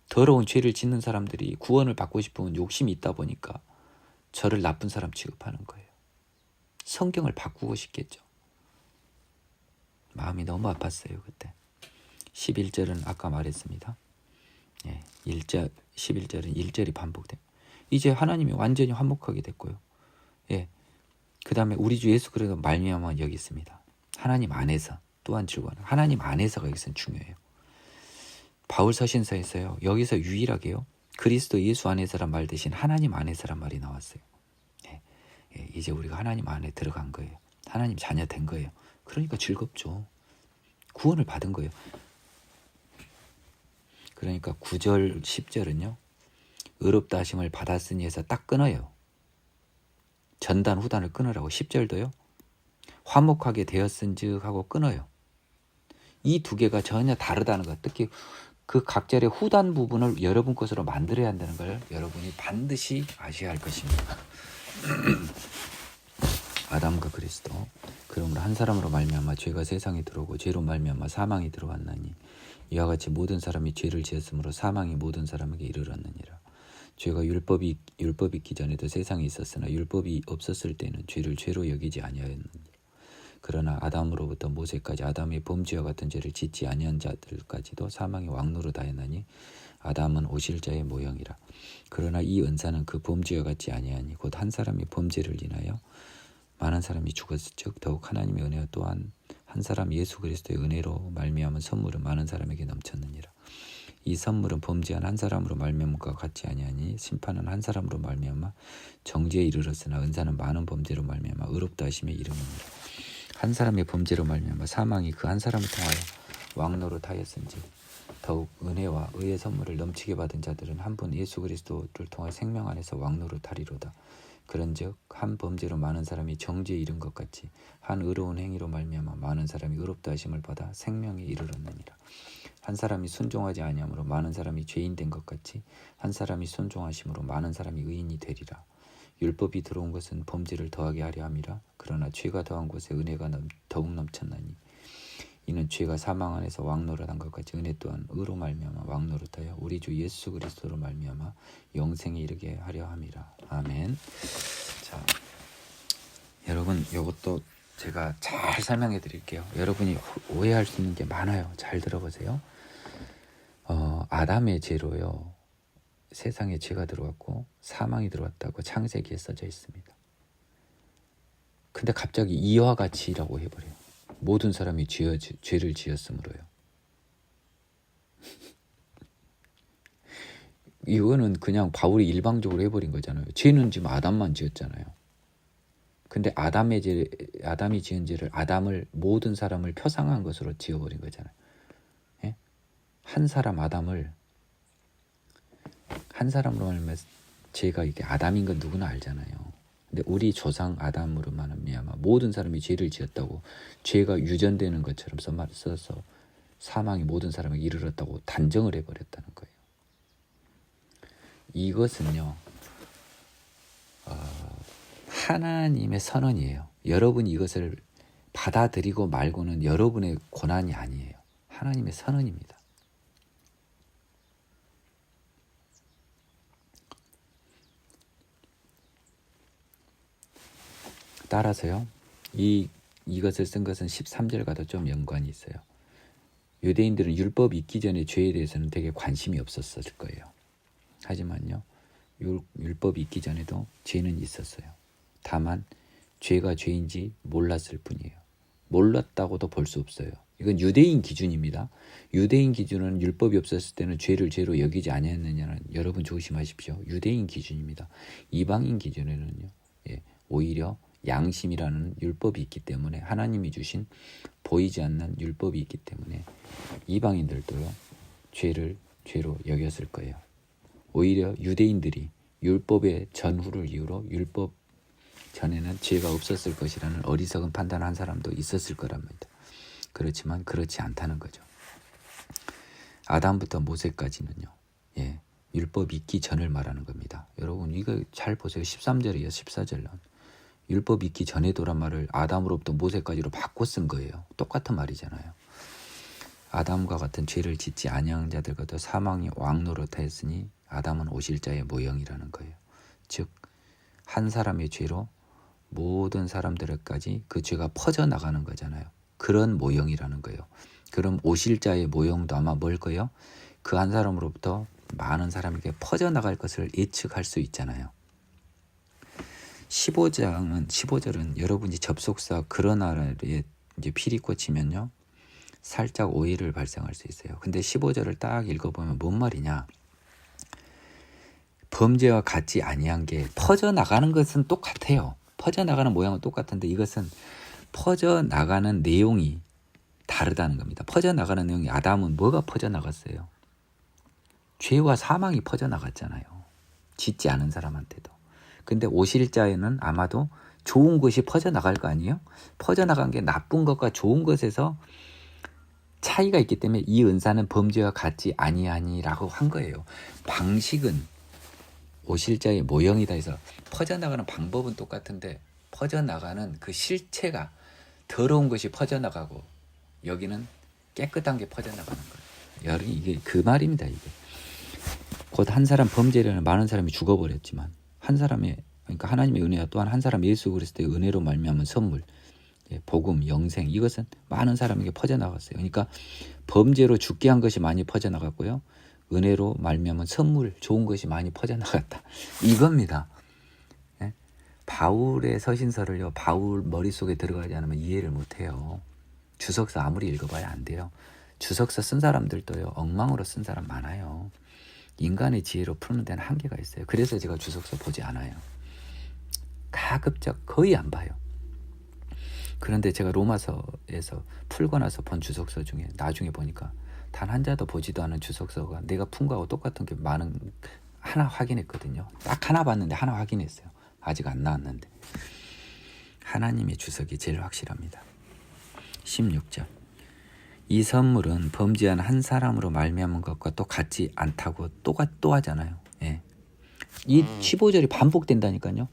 더러운 죄를 짓는 사람들이 구원을 받고 싶은 욕심이 있다 보니까 저를 나쁜 사람 취급하는 거예요. 성경을 바꾸고 싶겠죠. 마음이 너무 아팠어요, 그때. 11절은 아까 말했습니다. 11절은 1절이 반복돼요. 이제 하나님이 완전히 화목하게 됐고요. 그 다음에 우리 주 예수 그리스도 말미암아 여기 있습니다. 하나님 안에서 또한 즐거워하는 하나님 안에서가 여기서는 중요해요. 바울 서신서에서요, 여기서 유일하게요, 그리스도 예수 안에서란 말 대신 하나님 안에서란 말이 나왔어요. 예, 예, 이제 우리가 하나님 안에 들어간 거예요. 하나님 자녀 된 거예요. 그러니까 즐겁죠. 구원을 받은 거예요. 그러니까 9절 10절은요. 의롭다 하심을 받았으니 해서 딱 끊어요. 전단 후단을 끊으라고. 10절도요. 화목하게 되었은즉 하고 끊어요. 이 두 개가 전혀 다르다는 것. 특히 그 각절의 후단 부분을 여러분 것으로 만들어야 한다는 걸 여러분이 반드시 아셔야 할 것입니다. 아담과 그리스도. 그러므로 한 사람으로 말미암아 죄가 세상에 들어오고 죄로 말미암아 사망이 들어왔나니 이와 같이 모든 사람이 죄를 지었으므로 사망이 모든 사람에게 이르렀느니라. 죄가 율법이 있기 전에도 세상에 있었으나 율법이 없었을 때는 죄를 죄로 여기지 아니하였느니라. 그러나 아담으로부터 모세까지 아담의 범죄와 같은 죄를 짓지 아니한 자들까지도 사망의 왕노로 다했나니 아담은 오실자의 모형이라. 그러나 이 은사는 그 범죄와 같지 아니하니 곧 한 사람이 범죄를 인하여 많은 사람이 죽었을즉 더욱 하나님의 은혜와 또한 한 사람 예수 그리스도의 은혜로 말미암은 선물은 많은 사람에게 넘쳤느니라. 이 선물은 범죄한 한 사람으로 말미암과 같지 아니하니 심판은 한 사람으로 말미암아 정죄에 이르렀으나 은사는 많은 범죄로 말미암아 의롭다 하심에 이르느니라. 한 사람의 범죄로 말미암아 사망이 그 한 사람을 통하여 왕노릇하였은지 더욱 은혜와 의의 선물을 넘치게 받은 자들은 한 분 예수 그리스도를 통하여 생명 안에서 왕노릇하리로다. 그런즉 한 범죄로 많은 사람이 정죄에 이른 것 같이 한 의로운 행위로 말미암아 많은 사람이 의롭다 하심을 받아 생명에 이르렀느니라. 한 사람이 순종하지 아니함으로 많은 사람이 죄인 된 것 같이 한 사람이 순종하심으로 많은 사람이 의인이 되리라. 율법이 들어온 것은 범죄를 더하게 하려 함이라. 그러나 죄가 더한 곳에 은혜가 더욱 넘쳤나니 이는 죄가 사망 안에서 왕노릇한 것 같이 은혜 또한 의로 말미암아 왕노릇하여 우리 주 예수 그리스도로 말미암아 영생에 이르게 하려 함이라. 아멘. 자, 여러분 이것도 제가 잘 설명해 드릴게요. 여러분이 오해할 수 있는 게 많아요. 잘 들어보세요. 아담의 죄로요 세상에 죄가 들어왔고 사망이 들어왔다고 창세기에 써져 있습니다. 근데 갑자기 이와 같이라고 해버려요. 모든 사람이 죄를 지었으므로요. 이거는 그냥 바울이 일방적으로 해버린 거잖아요. 죄는 지금 아담만 지었잖아요. 근데 아담이 지은 죄를 아담을 모든 사람을 표상한 것으로 지어버린 거잖아요. 예? 한 사람 아담을 한 사람으로 말하면 죄가 이게 아담인 건 누구나 알잖아요. 근데 우리 조상 아담으로 말미암아 모든 사람이 죄를 지었다고 죄가 유전되는 것처럼 써서 사망이 모든 사람에게 이르렀다고 단정을 해버렸다는 거예요. 이것은요 하나님의 선언이에요. 여러분이 이것을 받아들이고 말고는 여러분의 고난이 아니에요. 하나님의 선언입니다. 따라서요. 이것을 쓴 것은 13절과도 좀 연관이 있어요. 유대인들은 율법이 있기 전에 죄에 대해서는 되게 관심이 없었을 거예요. 하지만요. 율법이 있기 전에도 죄는 있었어요. 다만 죄가 죄인지 몰랐을 뿐이에요. 몰랐다고도 볼 수 없어요. 이건 유대인 기준입니다. 유대인 기준은 율법이 없었을 때는 죄를 죄로 여기지 아니했느냐는 여러분 조심하십시오. 유대인 기준입니다. 이방인 기준에는요. 오히려 양심이라는 율법이 있기 때문에 하나님이 주신 보이지 않는 율법이 있기 때문에 이방인들도요. 죄를 죄로 여겼을 거예요. 오히려 유대인들이 율법의 전후를 이유로 율법 전에는 죄가 없었을 것이라는 어리석은 판단을 한 사람도 있었을 거랍니다. 그렇지만 그렇지 않다는 거죠. 아담부터 모세까지는요. 율법이 있기 전을 말하는 겁니다. 여러분 이거 잘 보세요. 13절이에요. 14절은. 율법이 있기 전에도란 말을 아담으로부터 모세까지로 바꿔 쓴 거예요. 똑같은 말이잖아요. 아담과 같은 죄를 짓지 아니한 자들과도 사망이 왕노릇하였으니 아담은 오실자의 모형이라는 거예요. 즉 한 사람의 죄로 모든 사람들까지 그 죄가 퍼져나가는 거잖아요. 그런 모형이라는 거예요. 그럼 오실자의 모형도 아마 뭘 거예요? 그 한 사람으로부터 많은 사람에게 퍼져나갈 것을 예측할 수 있잖아요. 15절은 여러분이 접속사 그러나에 이제 필이 꽂히면요. 살짝 오해를 발생할 수 있어요. 근데 15절을 딱 읽어보면 뭔 말이냐? 범죄와 같지 아니한 게 퍼져나가는 것은 똑같아요. 퍼져나가는 모양은 똑같은데 이것은 퍼져나가는 내용이 다르다는 겁니다. 퍼져나가는 내용이 아담은 뭐가 퍼져나갔어요? 죄와 사망이 퍼져나갔잖아요. 짓지 않은 사람한테도. 근데 오실자에는 아마도 좋은 것이 퍼져나갈 거 아니에요? 퍼져나간 게 나쁜 것과 좋은 것에서 차이가 있기 때문에 이 은사는 범죄와 같지 아니하니라고 한 거예요. 방식은 오실자의 모형이다 해서 퍼져나가는 방법은 똑같은데 퍼져나가는 그 실체가 더러운 것이 퍼져나가고 여기는 깨끗한 게 퍼져나가는 거예요. 여러분 이게 그 말입니다. 이게 곧 한 사람 범죄를 하는 많은 사람이 죽어버렸지만 한 사람의 그러니까 하나님의 은혜와 또한 한 사람 예수 그리스도의 은혜로 말미암은 선물, 복음, 영생 이것은 많은 사람에게 퍼져나갔어요. 그러니까 범죄로 죽게 한 것이 많이 퍼져나갔고요. 은혜로 말미암은 선물, 좋은 것이 많이 퍼져나갔다. 이겁니다. 예? 바울의 서신서를요. 바울 머릿속에 들어가지 않으면 이해를 못해요. 주석서 아무리 읽어봐야 안 돼요. 주석서 쓴 사람들도요. 엉망으로 쓴 사람 많아요. 인간의 지혜로 푸는 데는 한계가 있어요. 그래서 제가 주석서 보지 않아요. 가급적 거의 안 봐요. 그런데 제가 로마서에서 풀고 나서 본 주석서 중에 나중에 보니까 단 한 자도 보지도 않은 주석서가 내가 푼 거하고 똑같은 게 많은 하나 확인했거든요. 딱 하나 봤는데 하나 확인했어요. 아직 안 나왔는데. 하나님의 주석이 제일 확실합니다. 16절. 이 선물은 범죄한 한 사람으로 말미암은 것과 또 같지 않다고 또 하잖아요. 예. 이 15절이 반복된다니까요.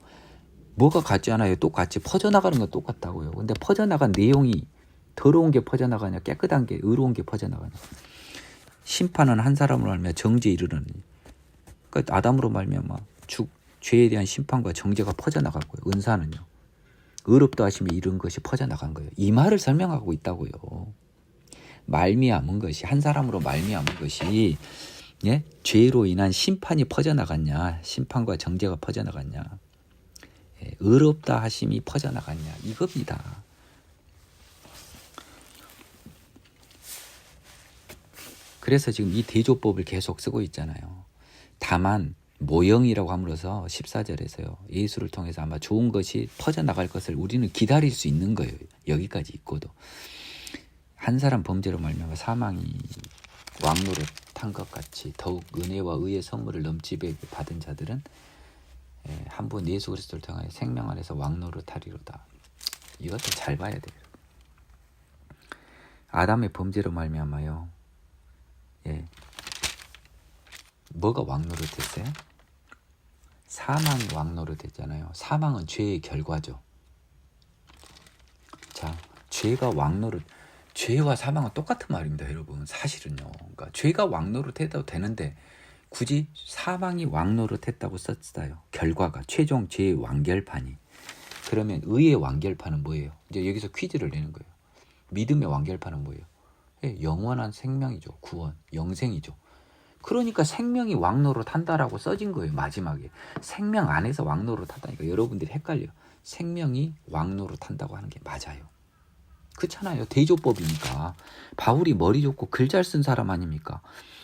뭐가 같지 않아요? 똑같이 퍼져나가는 건 똑같다고요. 근데 퍼져나간 내용이 더러운 게 퍼져나가냐 깨끗한 게 의로운 게 퍼져나가냐. 심판은 한 사람으로 말미암아 정죄에 이르르니. 그러니까 아담으로 말미암아 죄에 대한 심판과 정죄가 퍼져나갔고요. 은사는요. 의롭다 하심에 이른 것이 퍼져나간 거예요. 이 말을 설명하고 있다고요. 말미암은 것이 한 사람으로 말미암은 것이 예? 죄로 인한 심판이 퍼져나갔냐 심판과 정죄가 퍼져나갔냐 예, 의롭다 하심이 퍼져나갔냐 이겁니다. 그래서 지금 이 대조법을 계속 쓰고 있잖아요. 다만 모형이라고 함으로써 14절에서요. 예수를 통해서 아마 좋은 것이 퍼져나갈 것을 우리는 기다릴 수 있는 거예요. 여기까지 있고도. 한 사람 범죄로 말미암아 사망이 왕노릇 탄 것 같이 더욱 은혜와 의의 선물을 넘치게 받은 자들은 한 번 예수 그리스도를 통하여 생명 안에서 왕노릇 하리로다. 이것도 잘 봐야 돼요. 아담의 범죄로 말미암아요. 예. 뭐가 왕노릇했어요? 사망이 왕노릇했잖아요. 사망은 죄의 결과죠. 자, 죄가 왕노릇 죄와 사망은 똑같은 말입니다, 여러분. 사실은요. 그러니까 죄가 왕노릇해도 되는데 굳이 사망이 왕노릇했다고 썼어요. 결과가 최종 죄의 완결판이. 그러면 의의 완결판은 뭐예요? 이제 여기서 퀴즈를 내는 거예요. 믿음의 완결판은 뭐예요? 영원한 생명이죠. 구원, 영생이죠. 그러니까 생명이 왕노릇한다라고 써진 거예요. 마지막에. 생명 안에서 왕노릇하다니까 여러분들이 헷갈려. 생명이 왕노릇한다고 하는 게 맞아요. 그렇잖아요. 대조법이니까. 바울이 머리 좋고 글 잘 쓴 사람 아닙니까?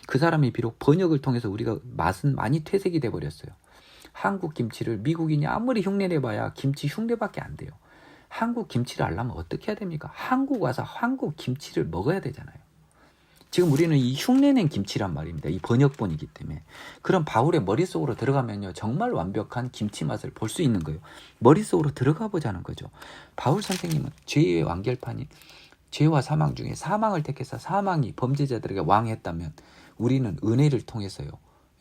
그 사람이 비록 번역을 통해서 우리가 맛은 많이 퇴색이 돼버렸어요. 한국 김치를 미국인이 아무리 흉내내봐야 김치 흉내밖에 안 돼요. 한국 김치를 알려면 어떻게 해야 됩니까? 한국 와서 한국 김치를 먹어야 되잖아요. 지금 우리는 이 흉내낸 김치란 말입니다. 이 번역본이기 때문에. 그럼 바울의 머릿속으로 들어가면요. 정말 완벽한 김치 맛을 볼 수 있는 거예요. 머릿속으로 들어가 보자는 거죠. 바울 선생님은 죄의 완결판이 죄와 사망 중에 사망을 택해서 사망이 범죄자들에게 왕했다면 우리는 은혜를 통해서요.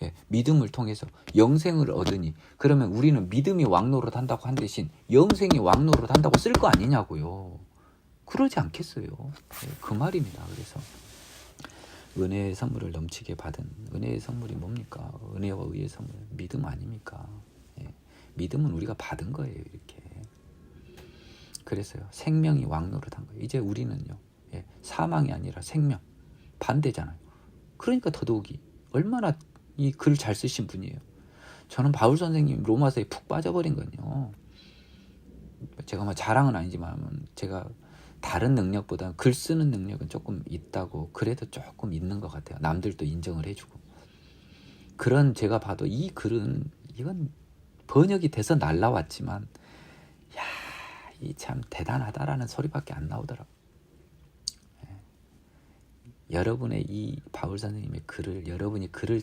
예, 믿음을 통해서 영생을 얻으니 그러면 우리는 믿음이 왕노릇 한다고 한 대신 영생이 왕노릇 한다고 쓸 거 아니냐고요. 그러지 않겠어요. 예, 그 말입니다. 그래서 은혜의 선물을 넘치게 받은 은혜의 선물이 뭡니까? 은혜와 의의 선물 믿음 아닙니까? 예. 믿음은 우리가 받은 거예요. 이렇게. 그래서요. 생명이 왕노릇한 거예요. 이제 우리는요. 예. 사망이 아니라 생명. 반대잖아요. 그러니까 더더욱이 얼마나 이 글 잘 쓰신 분이에요. 저는 바울 선생님 로마서에 푹 빠져버린 건요. 제가 뭐 자랑은 아니지만 제가 다른 능력보다 글 쓰는 능력은 조금 있다고 그래도 조금 있는 것 같아요. 남들도 인정을 해주고. 그런 제가 봐도 이 글은 이건 번역이 돼서 날라왔지만 야, 이 참 대단하다라는 소리밖에 안 나오더라고. 여러분의 이 바울 선생님의 글을 여러분이 글을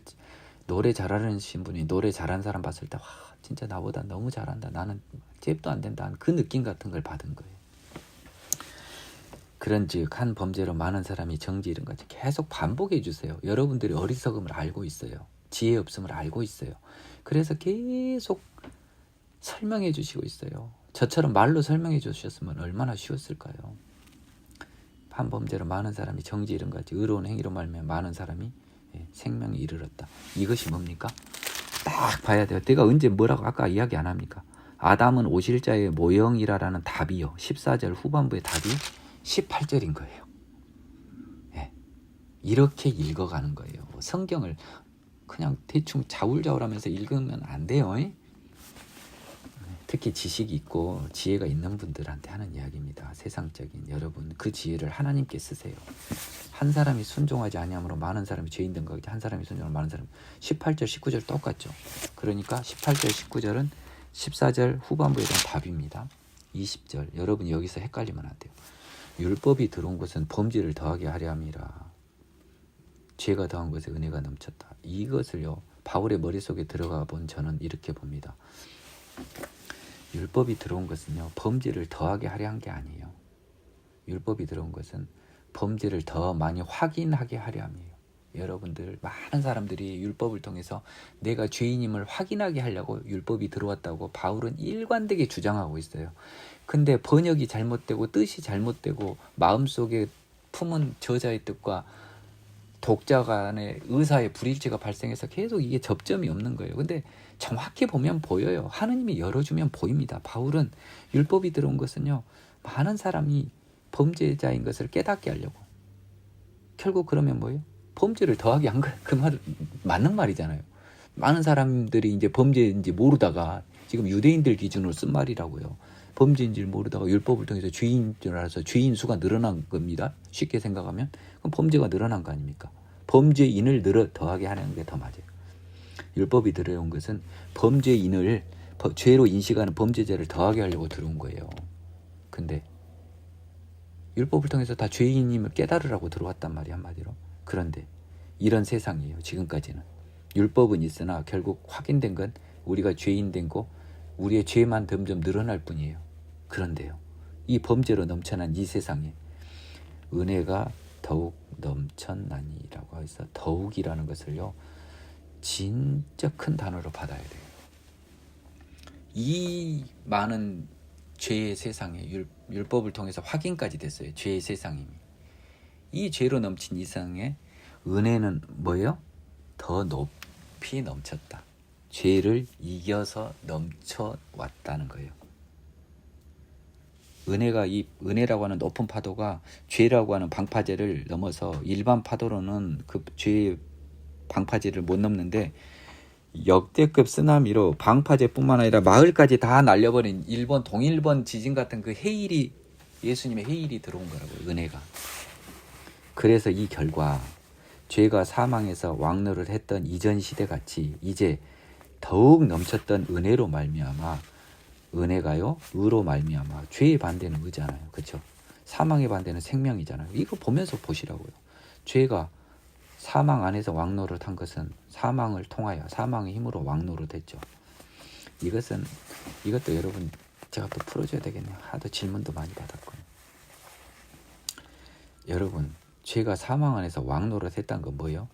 노래 잘하시는 분이 노래 잘하는 사람 봤을 때 와 진짜 나보다 너무 잘한다. 나는 잽도 안 된다. 그 느낌 같은 걸 받은 거예요. 그런즉 한 범죄로 많은 사람이 정죄 이른 거지. 계속 반복해 주세요. 여러분들이 어리석음을 알고 있어요. 지혜 없음을 알고 있어요. 그래서 계속 설명해 주시고 있어요. 저처럼 말로 설명해 주셨으면 얼마나 쉬웠을까요? 한 범죄로 많은 사람이 정죄 이른 거지. 의로운 행위로 말미암아 많은 사람이 생명에 이르렀다. 이것이 뭡니까? 딱 봐야 돼요. 내가 언제 뭐라고 아까 이야기 안 합니까? 아담은 오실자의 모형이라라는 답이요. 14절 후반부의 답이 18절인 거예요. 예. 이렇게 읽어가는 거예요. 성경을 그냥 대충 자울자울하면서 읽으면 안 돼요. 특히 지식이 있고 지혜가 있는 분들한테 하는 이야기입니다. 세상적인 여러분 그 지혜를 하나님께 쓰세요. 한 사람이 순종하지 아니함으로 많은 사람이 죄인 된 거겠지. 한 사람이 순종하면 많은 사람. 18절 19절 똑같죠. 그러니까 18절 19절은 14절 후반부에 대한 답입니다. 20절 여러분이 여기서 헷갈리면 안 돼요. 율법이 들어온 것은 범죄를 더하게 하려 함이라. 죄가 더한 것에 은혜가 넘쳤다. 이것을요 바울의 머릿속에 들어가 본 저는 이렇게 봅니다. 율법이 들어온 것은요 범죄를 더하게 하려 한 게 아니에요. 율법이 들어온 것은 범죄를 더 많이 확인하게 하려 함이에요. 여러분들 많은 사람들이 율법을 통해서 내가 죄인임을 확인하게 하려고 율법이 들어왔다고 바울은 일관되게 주장하고 있어요. 근데 번역이 잘못되고 뜻이 잘못되고 마음속에 품은 저자의 뜻과 독자 간의 의사의 불일치가 발생해서 계속 이게 접점이 없는 거예요. 근데 정확히 보면 보여요. 하느님이 열어주면 보입니다. 바울은 율법이 들어온 것은요 많은 사람이 범죄자인 것을 깨닫게 하려고. 결국 그러면 뭐예요? 범죄를 더하게 한 거예요. 그 말은 맞는 말이잖아요. 많은 사람들이 이제 범죄인지 모르다가 지금 유대인들 기준으로 쓴 말이라고요. 범죄인지를 모르다가 율법을 통해서 죄인인 줄 알아서 죄인 수가 늘어난 겁니다. 쉽게 생각하면 그럼 범죄가 늘어난 거 아닙니까? 범죄인을 더하게 하는 게 더 맞아요. 율법이 들어온 것은 범죄인을 죄로 인식하는 범죄자를 더하게 하려고 들어온 거예요. 근데 율법을 통해서 다 죄인임을 깨달으라고 들어왔단 말이야 한마디로. 그런데 이런 세상이에요. 지금까지는. 율법은 있으나 결국 확인된 건 우리가 죄인 된 거 우리의 죄만 점점 늘어날 뿐이에요. 그런데요. 이 범죄로 넘쳐난 이 세상에 은혜가 더욱 넘쳤나니라고 해서 더욱이라는 것을요. 진짜 큰 단어로 받아야 돼요. 이 많은 죄의 세상에 율법을 통해서 확인까지 됐어요. 죄의 세상임이. 이 죄로 넘친 이 세상에 은혜는 뭐예요? 더 높이 넘쳤다. 죄를 이겨서 넘쳐왔다는 거예요. 은혜라고 하는 높은 파도가 죄라고 하는 방파제를 넘어서 일반 파도로는 그 죄의 방파제를 못 넘는데 역대급 쓰나미로 방파제뿐만 아니라 마을까지 다 날려버린 일본 동일본 지진 같은 그 해일이 예수님의 해일이 들어온 거라고요. 은혜가. 그래서 이 결과 죄가 사망에서 왕노를 했던 이전 시대같이 이제 더욱 넘쳤던 은혜로 말미암아 은혜가요 의로 말미암아 죄의 반대는 의잖아요. 그렇죠? 사망의 반대는 생명이잖아요. 이거 보면서 보시라고요. 죄가 사망 안에서 왕노릇 한 것은 사망을 통하여 사망의 힘으로 왕노릇 했죠. 이것도 여러분 제가 또 풀어줘야 되겠네요. 하도 질문도 많이 받았고요. 여러분 죄가 사망 안에서 왕노릇 했다는 건 뭐예요?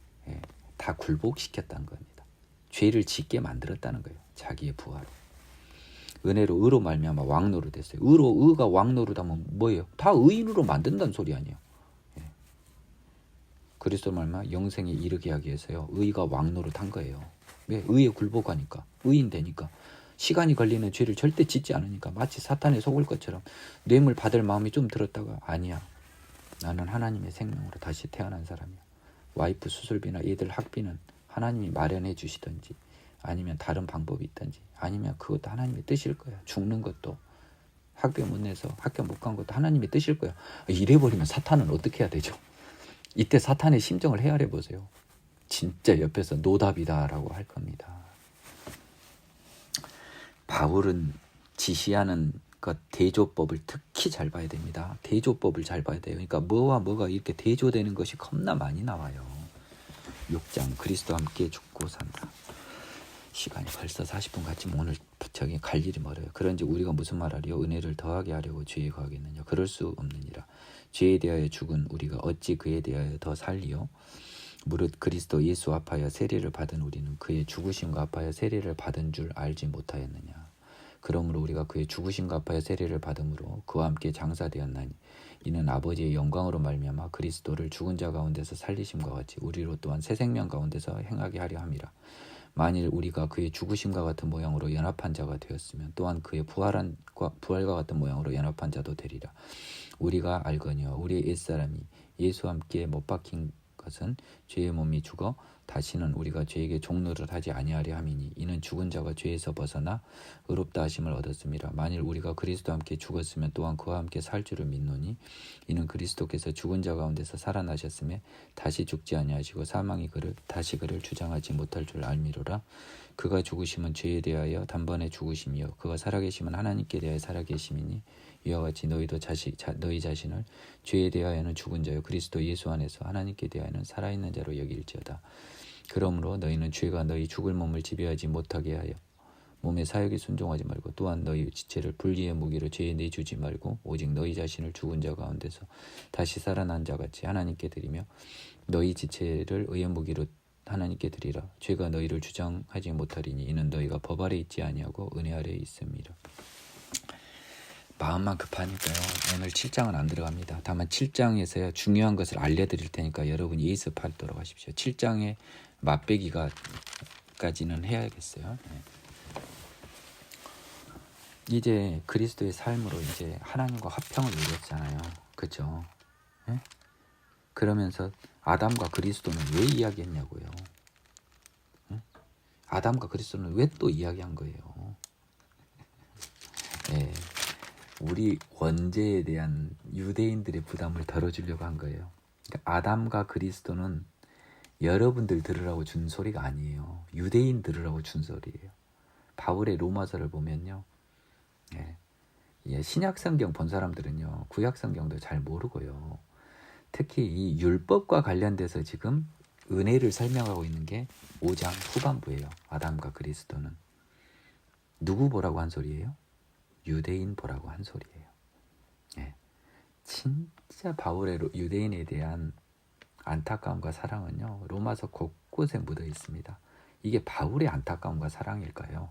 다 굴복시켰다는 겁니다. 죄를 짓게 만들었다는 거예요. 자기의 부하로. 은혜로 의로 말미암아 왕노릇 됐어요. 의가 왕노릇 하면 뭐예요? 다 의인으로 만든다는 소리 아니에요. 그리스도 말미암아 영생에 이르게 하기 위해서요. 의가 왕노릇 한 거예요. 왜? 의에 굴복하니까. 의인 되니까. 시간이 걸리는 죄를 절대 짓지 않으니까. 마치 사탄에 속을 것처럼 뇌물 받을 마음이 좀 들었다가 아니야. 나는 하나님의 생명으로 다시 태어난 사람이야. 와이프 수술비나 애들 학비는 하나님이 마련해 주시든지 아니면 다른 방법이 있든지 아니면 그것도 하나님의 뜻일 거야. 죽는 것도 학비 못 내서 학교 못 간 것도 하나님의 뜻일 거야. 이래버리면 사탄은 어떻게 해야 되죠? 이때 사탄의 심정을 헤아려 보세요. 진짜 옆에서 노답이다라고 할 겁니다. 바울은 지시하는 것 대조법을 특히 잘 봐야 됩니다. 대조법을 잘 봐야 돼요. 그러니까 뭐와 뭐가 이렇게 대조되는 것이 겁나 많이 나와요. 6장 그리스도와 함께 죽고 산다. 시간이 벌써 40분 갔지만 오늘 저기 갈 일이 멀어요. 그런지 우리가 무슨 말하리요? 은혜를 더하게 하려고 죄에 거하겠느냐? 그럴 수 없느니라. 죄에 대하여 죽은 우리가 어찌 그에 대하여 더 살리요? 무릇 그리스도 예수 합하여 세례를 받은 우리는 그의 죽으심과 합하여 세례를 받은 줄 알지 못하였느냐? 그러므로 우리가 그의 죽으심과 합하여 세례를 받음으로 그와 함께 장사되었나니 이는 아버지의 영광으로 말미암아 그리스도를 죽은 자 가운데서 살리심과 같이 우리로 또한 새 생명 가운데서 행하게 하려 함이라. 만일 우리가 그의 죽으심과 같은 모양으로 연합한 자가 되었으면 또한 그의 부활과 같은 모양으로 연합한 자도 되리라. 우리가 알거니와 우리의 옛사람이 예수와 함께 못 박힌 것은 죄의 몸이 죽어 다시는 우리가 죄에게 종노를 하지 아니하려 함이니 이는 죽은 자가 죄에서 벗어나 의롭다 하심을 얻었음이라. 만일 우리가 그리스도와 함께 죽었으면 또한 그와 함께 살 줄을 믿노니 이는 그리스도께서 죽은 자 가운데서 살아나셨음에 다시 죽지 아니하시고 사망이 다시 그를 주장하지 못할 줄 알미로라. 그가 죽으심은 죄에 대하여 단번에 죽으심이요 그가 살아계심은 하나님께 대하여 살아계심이니 이와 같이 너희도 너희 자신을 죄에 대하여는 죽은 자요 그리스도 예수 안에서 하나님께 대하여는 살아있는 자로 여길지어다. 그러므로 너희는 죄가 너희 죽을 몸을 지배하지 못하게 하여 몸의 사역에 순종하지 말고 또한 너희 지체를 불의의 무기로 죄에 내주지 말고 오직 너희 자신을 죽은 자 가운데서 다시 살아난 자같이 하나님께 드리며 너희 지체를 의의 무기로 하나님께 드리라. 죄가 너희를 주장하지 못하리니 이는 너희가 법 아래 있지 아니하고 은혜 아래 있음이라. 마음만 급하니까요. 오늘 7장은 안 들어갑니다. 다만 7장에서야 중요한 것을 알려드릴 테니까 여러분이 예습하도록 하십시오. 7장의 맛배기까지는 해야겠어요. 네. 이제 그리스도의 삶으로 이제 하나님과 화평을 이뤘잖아요. 그렇죠? 네? 그러면서 아담과 그리스도는 왜 이야기했냐고요. 네? 아담과 그리스도는 왜 또 이야기한 거예요. 네. 우리 원죄에 대한 유대인들의 부담을 덜어주려고 한 거예요. 그러니까 아담과 그리스도는 여러분들 들으라고 준 소리가 아니에요. 유대인 들으라고 준 소리예요. 바울의 로마서를 보면요. 신약 성경 본 사람들은요. 구약 성경도 잘 모르고요. 특히 이 율법과 관련돼서 지금 은혜를 설명하고 있는 게 5장 후반부예요. 아담과 그리스도는. 누구 보라고 한 소리예요? 유대인 보라고 한 소리예요. 진짜 바울의 유대인에 대한 안타까움과 사랑은요. 로마서 곳곳에 묻어 있습니다. 이게 바울의 안타까움과 사랑일까요?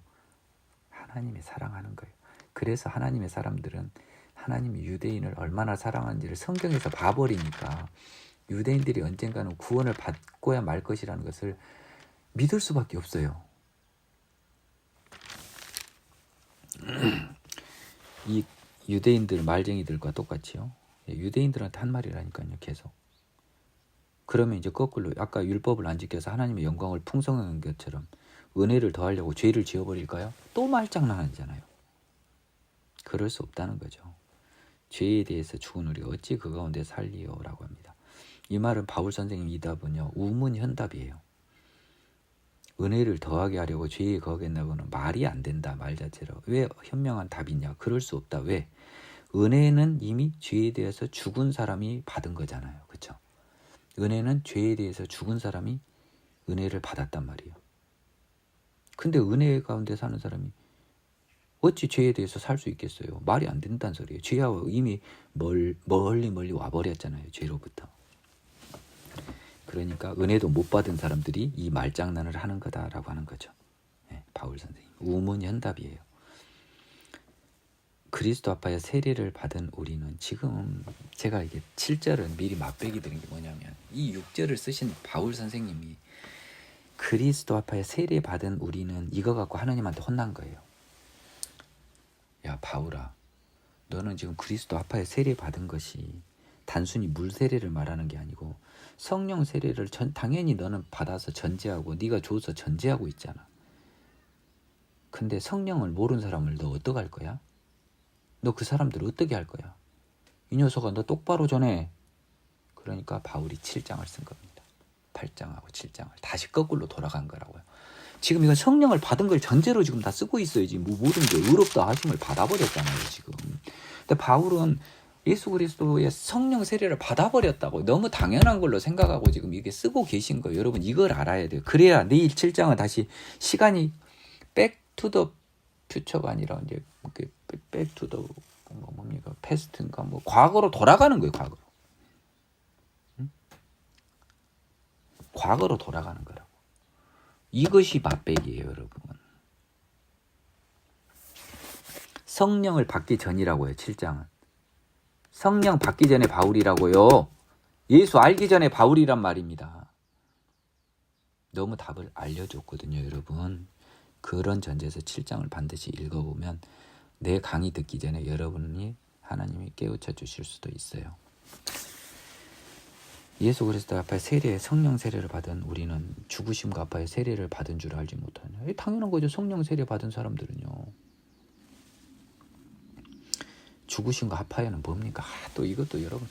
하나님이 사랑하는 거예요. 그래서 하나님의 사람들은 하나님이 유대인을 얼마나 사랑하는지를 성경에서 봐버리니까 유대인들이 언젠가는 구원을 받고야 말 것이라는 것을 믿을 수밖에 없어요. 이 유대인들 말쟁이들과 똑같이요. 유대인들한테 한 말이라니까요. 계속. 그러면 이제 거꾸로 아까 율법을 안 지켜서 하나님의 영광을 풍성한 것처럼 은혜를 더하려고 죄를 지어버릴까요? 또 말장난하잖아요. 그럴 수 없다는 거죠. 죄에 대해서 죽은 우리가 어찌 그 가운데 살리요라고 합니다. 이 말은 바울 선생님 이 답은요. 우문현답이에요. 은혜를 더하게 하려고 죄에 거하겠나고는 말이 안 된다. 말 자체로. 왜 현명한 답이냐. 그럴 수 없다. 왜? 은혜는 이미 죄에 대해서 죽은 사람이 받은 거잖아요. 그렇죠? 은혜는 죄에 대해서 죽은 사람이 은혜를 받았단 말이에요. 근데 은혜 가운데 사는 사람이 어찌 죄에 대해서 살 수 있겠어요? 말이 안 된다는 소리예요. 죄와 이미 멀리 와버렸잖아요. 죄로부터. 그러니까 은혜도 못 받은 사람들이 이 말장난을 하는 거다라고 하는 거죠. 바울 선생님. 우문현답이에요. 그리스도 앞하여 세례를 받은 우리는 지금 제가 이게 7절은 미리 맛배기 드린 게 뭐냐면 이 6절을 쓰신 바울 선생님이 그리스도 앞하여 세례 받은 우리는 이거 갖고 하나님한테 혼난 거예요. 야 바울아, 너는 지금 그리스도 앞하여 세례 받은 것이 단순히 물 세례를 말하는 게 아니고 성령 세례를 당연히 너는 받아서 전제하고 네가 줘서 전제하고 있잖아. 근데 성령을 모르는 사람을 너 어떡할 거야? 너 그 사람들 어떻게 할 거야? 이 녀석아 너 똑바로 전해. 그러니까 바울이 7장을 쓴 겁니다. 8장하고 7장을 다시 거꾸로 돌아간 거라고요. 지금 이건 성령을 받은 걸 전제로 지금 다 쓰고 있어요. 지금 모든 게 의롭다 하심을 받아버렸잖아요, 지금. 근데 바울은 예수 그리스도의 성령 세례를 받아버렸다고 너무 당연한 걸로 생각하고 지금 이게 쓰고 계신 거예요. 여러분 이걸 알아야 돼요. 그래야 내일 7장은 다시 시간이 백투더 퓨처가 아니라 이제 백투더 뭡니까? 패스트인가 뭐 과거로 돌아가는 거예요. 과거로. 응? 과거로 돌아가는 거라고. 이것이 맛배기예요, 여러분. 성령을 받기 전이라고요. 7장은. 성령 받기 전에 바울이라고요. 예수 알기 전에 바울이란 말입니다. 너무 답을 알려줬거든요, 여러분. 그런 전제에서 7장을 반드시 읽어보면 내 강의 듣기 전에 여러분이 하나님이 깨우쳐 주실 수도 있어요. 예수 그리스도 아파의 세례, 성령 세례를 받은 우리는 죽으심과 아파의 세례를 받은 줄 알지 못하냐. 당연한 거죠. 성령 세례 받은 사람들은요. 죽으심과 아파야는 뭡니까? 또 이것도 여러분,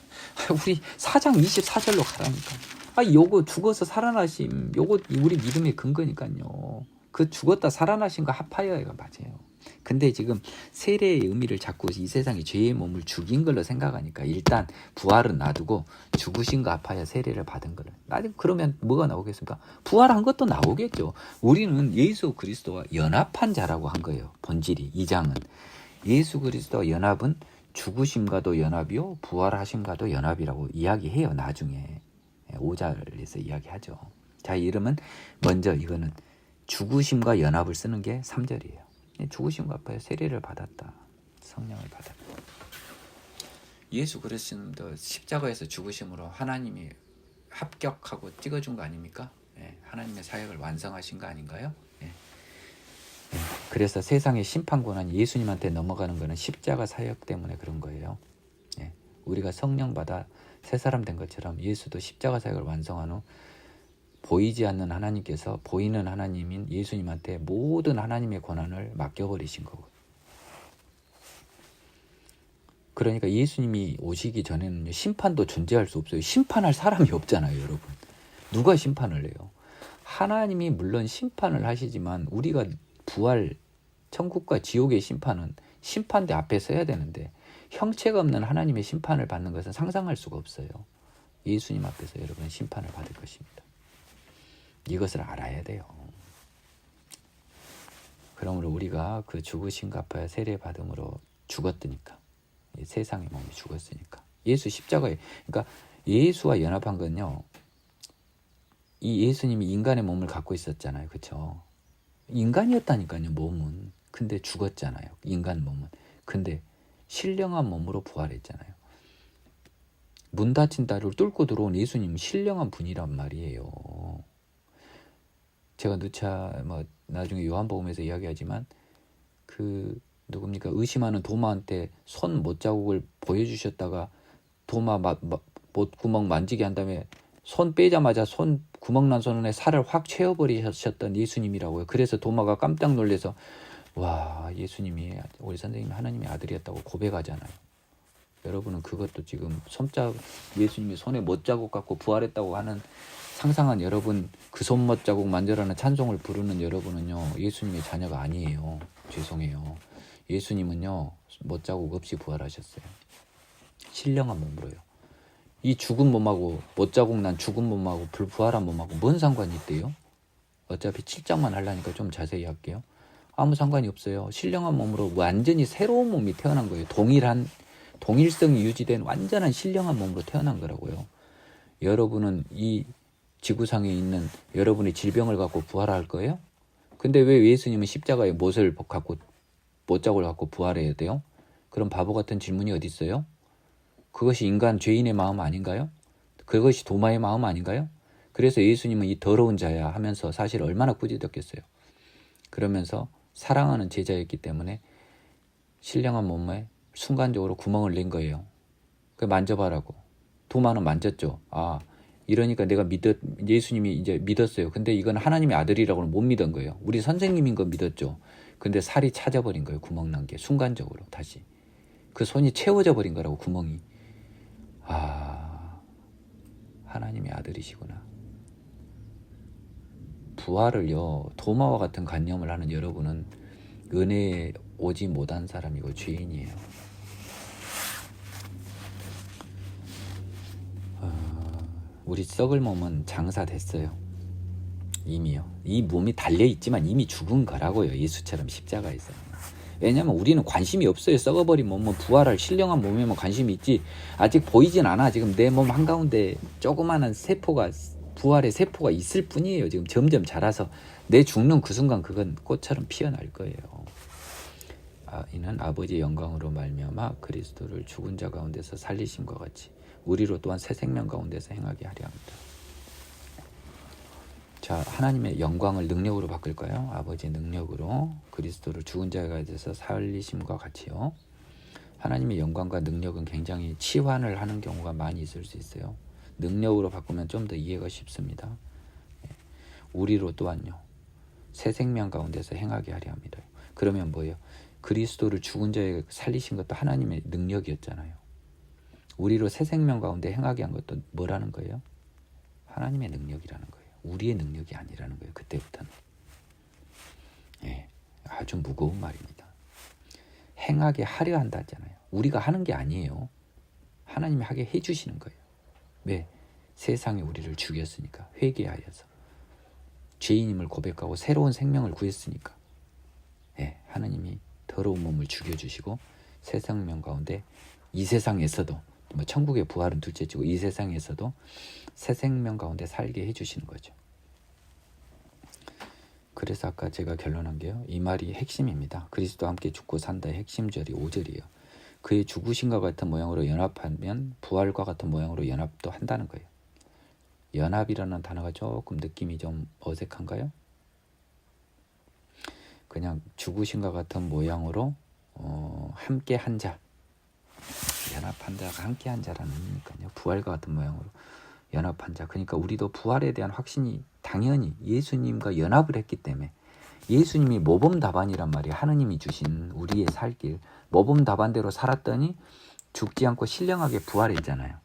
우리 4장 24절로 가라니까. 요거 죽어서 살아나심, 요거 우리 믿음의 근거니까요. 그 죽었다 살아나신 거 하파야가 맞아요. 근데 지금 세례의 의미를 자꾸 이 세상에 죄의 몸을 죽인 걸로 생각하니까 일단 부활은 놔두고 죽으신 거 아파야 세례를 받은 거를. 그러면 뭐가 나오겠습니까? 부활한 것도 나오겠죠. 우리는 예수 그리스도와 연합한 자라고 한 거예요. 본질이. 2장은. 예수 그리스도와 연합은 죽으심과도 연합이요 부활하심과도 연합이라고 이야기해요. 나중에 5절에서 이야기하죠. 자, 이러면 먼저 이거는 죽으심과 연합을 쓰는 게 3절이에요. 죽으심과 아파요. 세례를 받았다. 성령을 받았다. 예수 그리스도도 십자가에서 죽으심으로 하나님이 합격하고 찍어준 거 아닙니까? 하나님의 사역을 완성하신 거 아닌가요? 그래서 세상의 심판 권한이 예수님한테 넘어가는 것은 십자가 사역 때문에 그런 거예요. 우리가 성령 받아 새 사람 된 것처럼 예수도 십자가 사역을 완성한 후 보이지 않는 하나님께서 보이는 하나님인 예수님한테 모든 하나님의 권한을 맡겨버리신 거고. 그러니까 예수님이 오시기 전에는 심판도 존재할 수 없어요. 심판할 사람이 없잖아요, 여러분. 누가 심판을 해요? 하나님이 물론 심판을 하시지만 우리가 부활, 천국과 지옥의 심판은 심판대 앞에 서야 되는데 형체가 없는 하나님의 심판을 받는 것은 상상할 수가 없어요. 예수님 앞에서 여러분은 심판을 받을 것입니다. 이것을 알아야 돼요. 그러므로 우리가 그 죽으심과 아파야 세례 받음으로 죽었으니까, 세상의 몸이 죽었으니까 예수 십자가에, 그러니까 예수와 연합한 건요, 이 예수님이 인간의 몸을 갖고 있었잖아요. 그렇죠? 인간이었다니까요, 몸은. 근데 죽었잖아요, 인간 몸은. 근데 신령한 몸으로 부활했잖아요. 문 닫힌 달을 뚫고 들어온 예수님은 신령한 분이란 말이에요. 제가 누차 나중에 요한복음에서 이야기하지만 누굽니까? 의심하는 도마한테 손 못자국을 보여주셨다가 도마 못구멍 만지게 한 다음에 손 빼자마자 손 구멍 난 손에 살을 확 채워버리셨던 예수님이라고요. 그래서 도마가 깜짝 놀라서 와, 예수님이 우리 선생님이 하나님의 아들이었다고 고백하잖아요. 여러분은 그것도 지금 예수님이 손에 못자국 갖고 부활했다고 하는 상상한 여러분, 그 손못자국 만져라는 찬송을 부르는 여러분은요, 예수님의 자녀가 아니에요. 죄송해요. 예수님은요, 못자국 없이 부활하셨어요. 신령한 몸으로요. 이 죽은 몸하고 못자국 난 죽은 몸하고 불부활한 몸하고 뭔 상관이 있대요? 어차피 7장만 하려니까 좀 자세히 할게요. 아무 상관이 없어요. 신령한 몸으로 완전히 새로운 몸이 태어난 거예요. 동일성이 유지된 완전한 신령한 몸으로 태어난 거라고요. 여러분은 이 지구상에 있는 여러분의 질병을 갖고 부활할 거예요? 근데 왜 예수님은 십자가에 못을 갖고 못자국을 갖고 부활해야 돼요? 그럼 바보 같은 질문이 어디 있어요? 그것이 인간 죄인의 마음 아닌가요? 그것이 도마의 마음 아닌가요? 그래서 예수님은 이 더러운 자야 하면서 사실 얼마나 꾸짖었겠어요. 그러면서 사랑하는 제자였기 때문에 신령한 몸에 순간적으로 구멍을 낸 거예요. 그 만져봐라고. 도마는 만졌죠. 이러니까 내가 예수님이 이제 믿었어요. 근데 이건 하나님의 아들이라고는 못 믿은 거예요. 우리 선생님인 거 믿었죠. 근데 살이 차져버린 거예요. 구멍 난 게 순간적으로 다시. 그 손이 채워져 버린 거라고, 구멍이. 하나님의 아들이시구나. 부활을요, 도마와 같은 관념을 하는 여러분은 은혜에 오지 못한 사람이고 죄인이에요. 우리 썩을 몸은 장사됐어요. 이미요. 이 몸이 달려있지만 이미 죽은 거라고요. 예수처럼 십자가에서. 왜냐면 우리는 관심이 없어요. 썩어버린 몸은 부활할 신령한 몸에만 관심이 있지 아직 보이진 않아. 지금 내 몸 한가운데 조그마한 세포가, 부활의 세포가 있을 뿐이에요. 지금 점점 자라서 내 죽는 그 순간 그건 꽃처럼 피어날 거예요. 이는 아버지의 영광으로 말미암아 그리스도를 죽은 자 가운데서 살리심과 같이 우리로 또한 새 생명 가운데서 행하게 하려 합니다. 자, 하나님의 영광을 능력으로 바꿀까요? 아버지의 능력으로 그리스도를 죽은 자에 가운데서 살리심과 같이요. 하나님의 영광과 능력은 굉장히 치환을 하는 경우가 많이 있을 수 있어요. 능력으로 바꾸면 좀 더 이해가 쉽습니다. 우리로 또한요, 새 생명 가운데서 행하게 하려 합니다. 그러면 뭐예요? 그리스도를 죽은 자에 살리신 것도 하나님의 능력이었잖아요. 우리로 새 생명 가운데 행하게 한 것도 뭐라는 거예요? 하나님의 능력이라는 거예요. 우리의 능력이 아니라는 거예요. 그때부터는. 아주 무거운 말입니다. 행하게 하려 한다 했잖아요. 우리가 하는 게 아니에요. 하나님이 하게 해주시는 거예요. 왜? 세상에 우리를 죽였으니까. 회개하여서 죄인임을 고백하고 새로운 생명을 구했으니까. 하나님이 더러운 몸을 죽여주시고 새 생명 가운데 이 세상에서도, 뭐 천국의 부활은 둘째치고 이 세상에서도 새 생명 가운데 살게 해주시는 거죠. 그래서 아까 제가 결론한 게요, 이 말이 핵심입니다. 그리스도와 함께 죽고 산다의 핵심절이 5절이에요. 그의 죽으심과 같은 모양으로 연합하면 부활과 같은 모양으로 연합도 한다는 거예요. 연합이라는 단어가 조금 느낌이 좀 어색한가요? 그냥 죽으심과 같은 모양으로 함께 한 자, 연합한 자가 함께 한 자라는 의미니까요. 부활과 같은 모양으로 연합한 자. 그러니까 우리도 부활에 대한 확신이 당연히 예수님과 연합을 했기 때문에, 예수님이 모범답안이란 말이에요. 하느님이 주신 우리의 살 길, 모범답안대로 살았더니 죽지 않고 신령하게 부활했잖아요.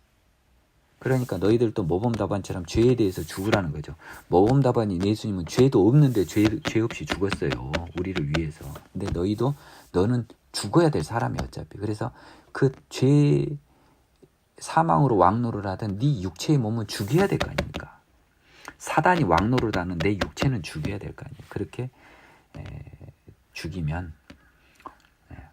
그러니까 너희들도 모범답안처럼 죄에 대해서 죽으라는 거죠. 모범답안인 예수님은 죄도 없는데 죄 없이 죽었어요. 우리를 위해서. 근데 너는 죽어야 될 사람이 어차피. 그래서 그 죄 사망으로 왕노를 하던 네 육체의 몸은 죽여야 될 거 아닙니까? 사단이 왕노를 하는 내 육체는 죽여야 될 거 아니에요. 그렇게 죽이면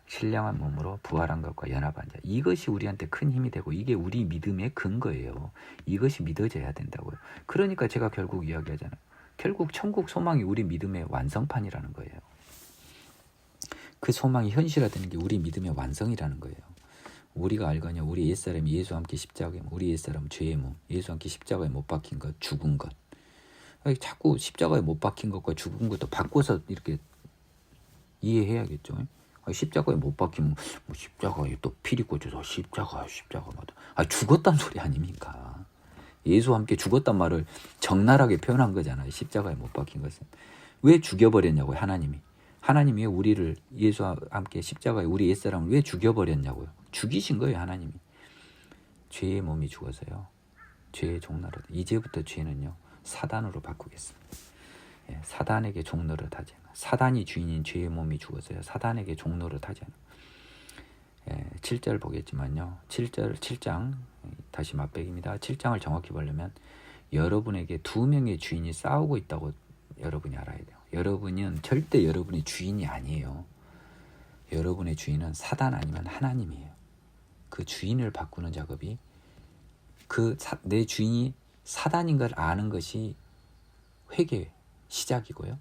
신령한 몸으로 부활한 것과 연합한 자, 이것이 우리한테 큰 힘이 되고 이게 우리 믿음의 근거예요. 이것이 믿어져야 된다고요. 그러니까 제가 결국 이야기하잖아요. 결국 천국 소망이 우리 믿음의 완성판이라는 거예요. 그 소망이 현실화되는 게 우리 믿음의 완성이라는 거예요. 우리가 알거냐, 우리 옛사람이 예수와 함께 십자가에, 우리 옛사람은 죄의 몸, 예수와 함께 십자가에 못 박힌 것, 죽은 것. 자꾸 십자가에 못 박힌 것과 죽은 것도 바꿔서 이렇게 이해해야겠죠. 십자가에 못 박히면 뭐 십자가에 또 피리 꽂혀서 십자가마다 죽었단 소리 아닙니까? 예수와 함께 죽었단 말을 적나라하게 표현한 거잖아요. 십자가에 못 박힌 것은. 왜 죽여버렸냐고요? 하나님이 우리를 예수와 함께 십자가에 우리 옛사람을 왜 죽여버렸냐고요? 죽이신 거예요. 하나님이. 죄의 몸이 죽어서요, 죄의 종노릇. 이제부터 죄는요, 사단으로 바꾸겠습니다. 사단에게 종노릇 하지 않아. 사단이 주인인 죄의 몸이 죽어서요, 사단에게 종노릇 하지 않아. 7절 보겠지만요, 7장 다시 맛백입니다. 7장을 정확히 보려면 여러분에게 두 명의 주인이 싸우고 있다고 여러분이 알아야 돼요. 여러분은 절대 여러분의 주인이 아니에요. 여러분의 주인은 사단 아니면 하나님이에요. 그 주인을 바꾸는 작업이, 내 주인이 사단인 걸 아는 것이 회개의 시작이고요.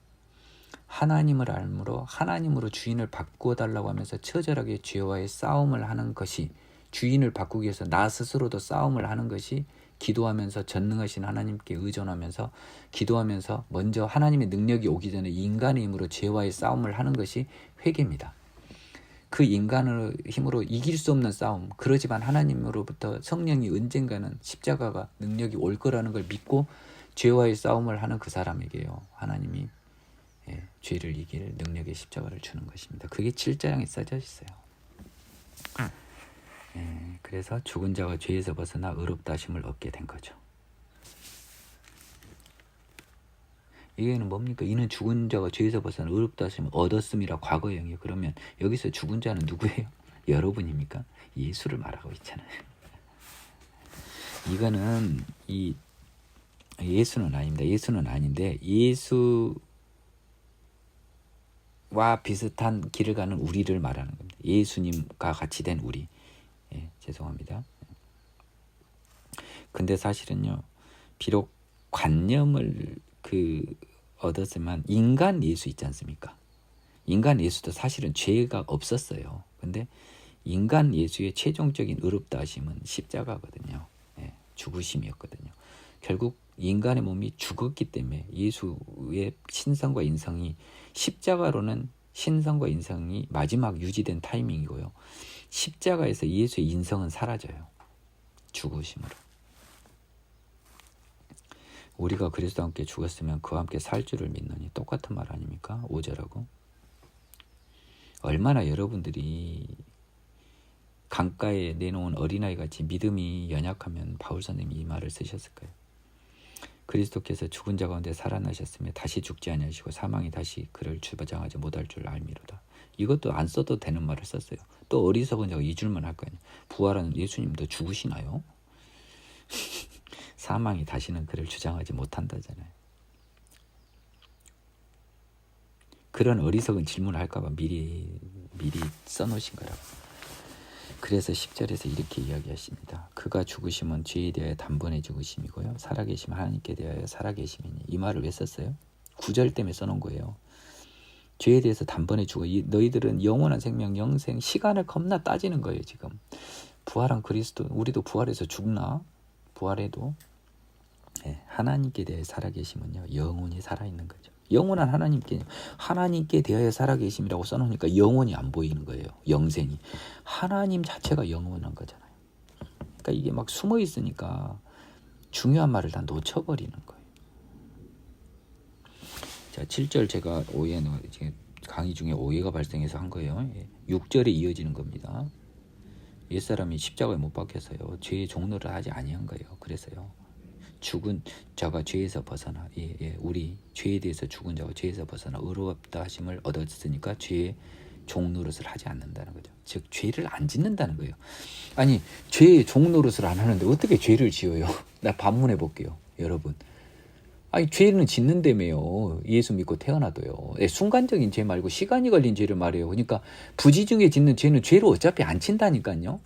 하나님을 알므로 하나님으로 주인을 바꾸어달라고 하면서 처절하게 죄와의 싸움을 하는 것이, 주인을 바꾸기 위해서 나 스스로도 싸움을 하는 것이, 기도하면서 전능하신 하나님께 의존하면서 기도하면서 먼저 하나님의 능력이 오기 전에 인간의 힘으로 죄와의 싸움을 하는 것이 회개입니다. 그 인간의 힘으로 이길 수 없는 싸움, 그러지만 하나님으로부터 성령이 언젠가는 십자가가 능력이 올 거라는 걸 믿고 죄와의 싸움을 하는 그 사람에게요, 하나님이 죄를 이길 능력의 십자가를 주는 것입니다. 그게 7장에 써져 있어요. 그래서 죽은 자가 죄에서 벗어나 의롭다 하심을 얻게 된 거죠. 이게는 뭡니까? 이는 죽은 자가 죄에서 벗어나 의롭다 하시면 얻었음이라 과거형이에요. 그러면 여기서 죽은 자는 누구예요? 여러분입니까? 예수를 말하고 있잖아요. 이거는 이 예수는 아닙니다. 예수는 아닌데 예수와 비슷한 길을 가는 우리를 말하는 겁니다. 예수님과 같이 된 우리. 예, 죄송합니다. 근데 사실은요, 비록 관념을 얻었지만 인간 예수 있지 않습니까? 인간 예수도 사실은 죄가 없었어요. 근데 인간 예수의 최종적인 의롭다 하심은 십자가거든요. 예, 죽으심이었거든요. 결국 인간의 몸이 죽었기 때문에 예수의 신성과 인성이 십자가로는 신성과 인성이 마지막 유지된 타이밍이고요. 십자가에서 예수의 인성은 사라져요. 죽으심으로. 우리가 그리스도와 함께 죽었으면 그와 함께 살 줄을 믿느니 똑같은 말 아닙니까? 5절하고. 얼마나 여러분들이 강가에 내놓은 어린아이같이 믿음이 연약하면 바울 선생님이 이 말을 쓰셨을까요? 그리스도께서 죽은 자 가운데 살아나셨으며 다시 죽지 아니하시고 사망이 다시 그를 주장하지 못할 줄 알미로다. 이것도 안 써도 되는 말을 썼어요. 또 어리석은 자가 이 줄만 할 거 아니에요. 부활하는 예수님도 죽으시나요? 사망이 다시는 그를 주장하지 못한다잖아요. 그런 어리석은 질문을 할까봐 미리 써놓으신 거라고. 그래서 10절에서 이렇게 이야기하십니다. 그가 죽으심은 죄에 대하여 단번에 죽으심이고요. 살아계심 하나님께 대하여 살아계심이니. 이 말을 왜 썼어요? 9절 때문에 써놓은 거예요. 죄에 대해서 단번에 죽어. 너희들은 영원한 생명, 영생, 시간을 겁나 따지는 거예요. 지금 부활한 그리스도, 우리도 부활해서 죽나? 부활해도 네, 하나님께 대하여 살아계심은요, 영원히 살아있는 거죠. 영원한 하나님께 대하여 살아계심이라고 써놓으니까 영원히 안 보이는 거예요. 영생이. 하나님 자체가 영원한 거잖아요. 그러니까 이게 막 숨어 있으니까 중요한 말을 다 놓쳐버리는 거예요. 자, 7절 제가 강의 중에 오해가 발생해서 한 거예요. 6절에 이어지는 겁니다. 옛사람이 십자가에 못 박혀서요, 죄의 종로를 하지 아니한 거예요. 그래서요, 죽은 자가 죄에서 벗어나, 우리 죄에 대해서 죽은 자가 죄에서 벗어나 의롭다 하심을 얻었으니까 죄의 종노릇을 하지 않는다는 거죠. 즉 죄를 안 짓는다는 거예요. 아니, 죄의 종노릇을 안 하는데 어떻게 죄를 지어요? 나 반문해 볼게요, 여러분. 아니, 죄는 짓는다며요. 예수 믿고 태어나도요. 순간적인 죄 말고 시간이 걸린 죄를 말해요. 그러니까 부지중에 짓는 죄는 죄로 어차피 안 친다니까요.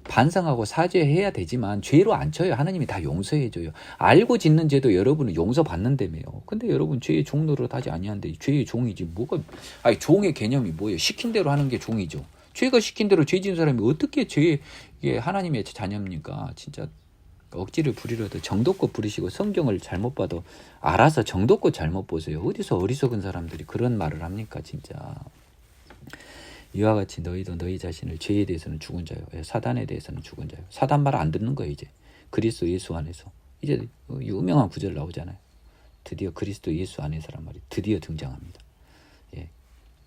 반성하고 사죄해야 되지만 죄로 안 쳐요. 하나님이 다 용서해줘요. 알고 짓는 죄도 여러분은 용서받는다며요. 근데 여러분 죄의 종노릇 하지 아니한데 죄의 종이지 뭐가. 아니, 종의 개념이 뭐예요? 시킨 대로 하는 게 종이죠. 죄가 시킨 대로 죄 지은 사람이 어떻게 이게 하나님의 자녀입니까? 진짜 억지를 부리려도 정도껏 부리시고, 성경을 잘못 봐도 알아서 정도껏 잘못 보세요. 어디서 어리석은 사람들이 그런 말을 합니까 진짜. 이와 같이 너희도 너희 자신을 죄에 대해서는 죽은 자요, 사단에 대해서는 죽은 자요. 사단 말 안 듣는 거예요. 이제 그리스도 예수 안에서 이제 유명한 구절 나오잖아요. 드디어 그리스도 예수 안에서란 말이 드디어 등장합니다.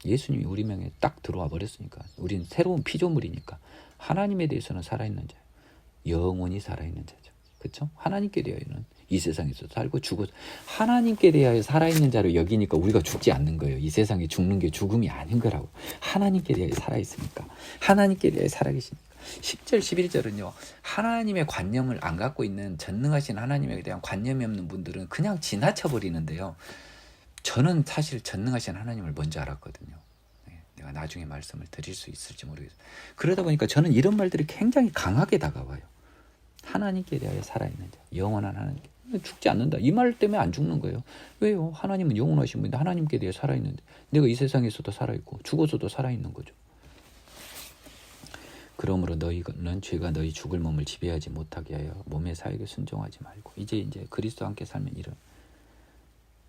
예수님이 우리 명에 딱 들어와 버렸으니까 우리는 새로운 피조물이니까 하나님에 대해서는 살아있는 자요, 영원히 살아있는 자죠. 그렇죠? 하나님께 대하여는 이 세상에서 살고 죽어서 하나님께 대하여 살아있는 자로 여기니까 우리가 죽지 않는 거예요. 이 세상에 죽는 게 죽음이 아닌 거라고. 하나님께 대하여 살아있으니까, 하나님께 대하여 살아계시니까. 10절 11절은요 하나님의 관념을 안 갖고 있는 전능하신 하나님에 대한 관념이 없는 분들은 그냥 지나쳐버리는데요, 저는 사실 전능하신 하나님을 먼저 알았거든요. 내가 나중에 말씀을 드릴 수 있을지 모르겠어요. 그러다 보니까 저는 이런 말들이 굉장히 강하게 다가와요. 하나님께 대하여 살아있는 자, 영원한 하나님께. 죽지 않는다, 이 말 때문에 안 죽는 거예요. 왜요? 하나님은 영원하신 분인데 하나님께 대해 살아있는데 내가 이 세상에서도 살아있고 죽어서도 살아있는 거죠. 그러므로 너희는 죄가 너희 죽을 몸을 지배하지 못하게 하여 몸의 사역에 순종하지 말고. 이제 그리스도와 함께 살면 이런,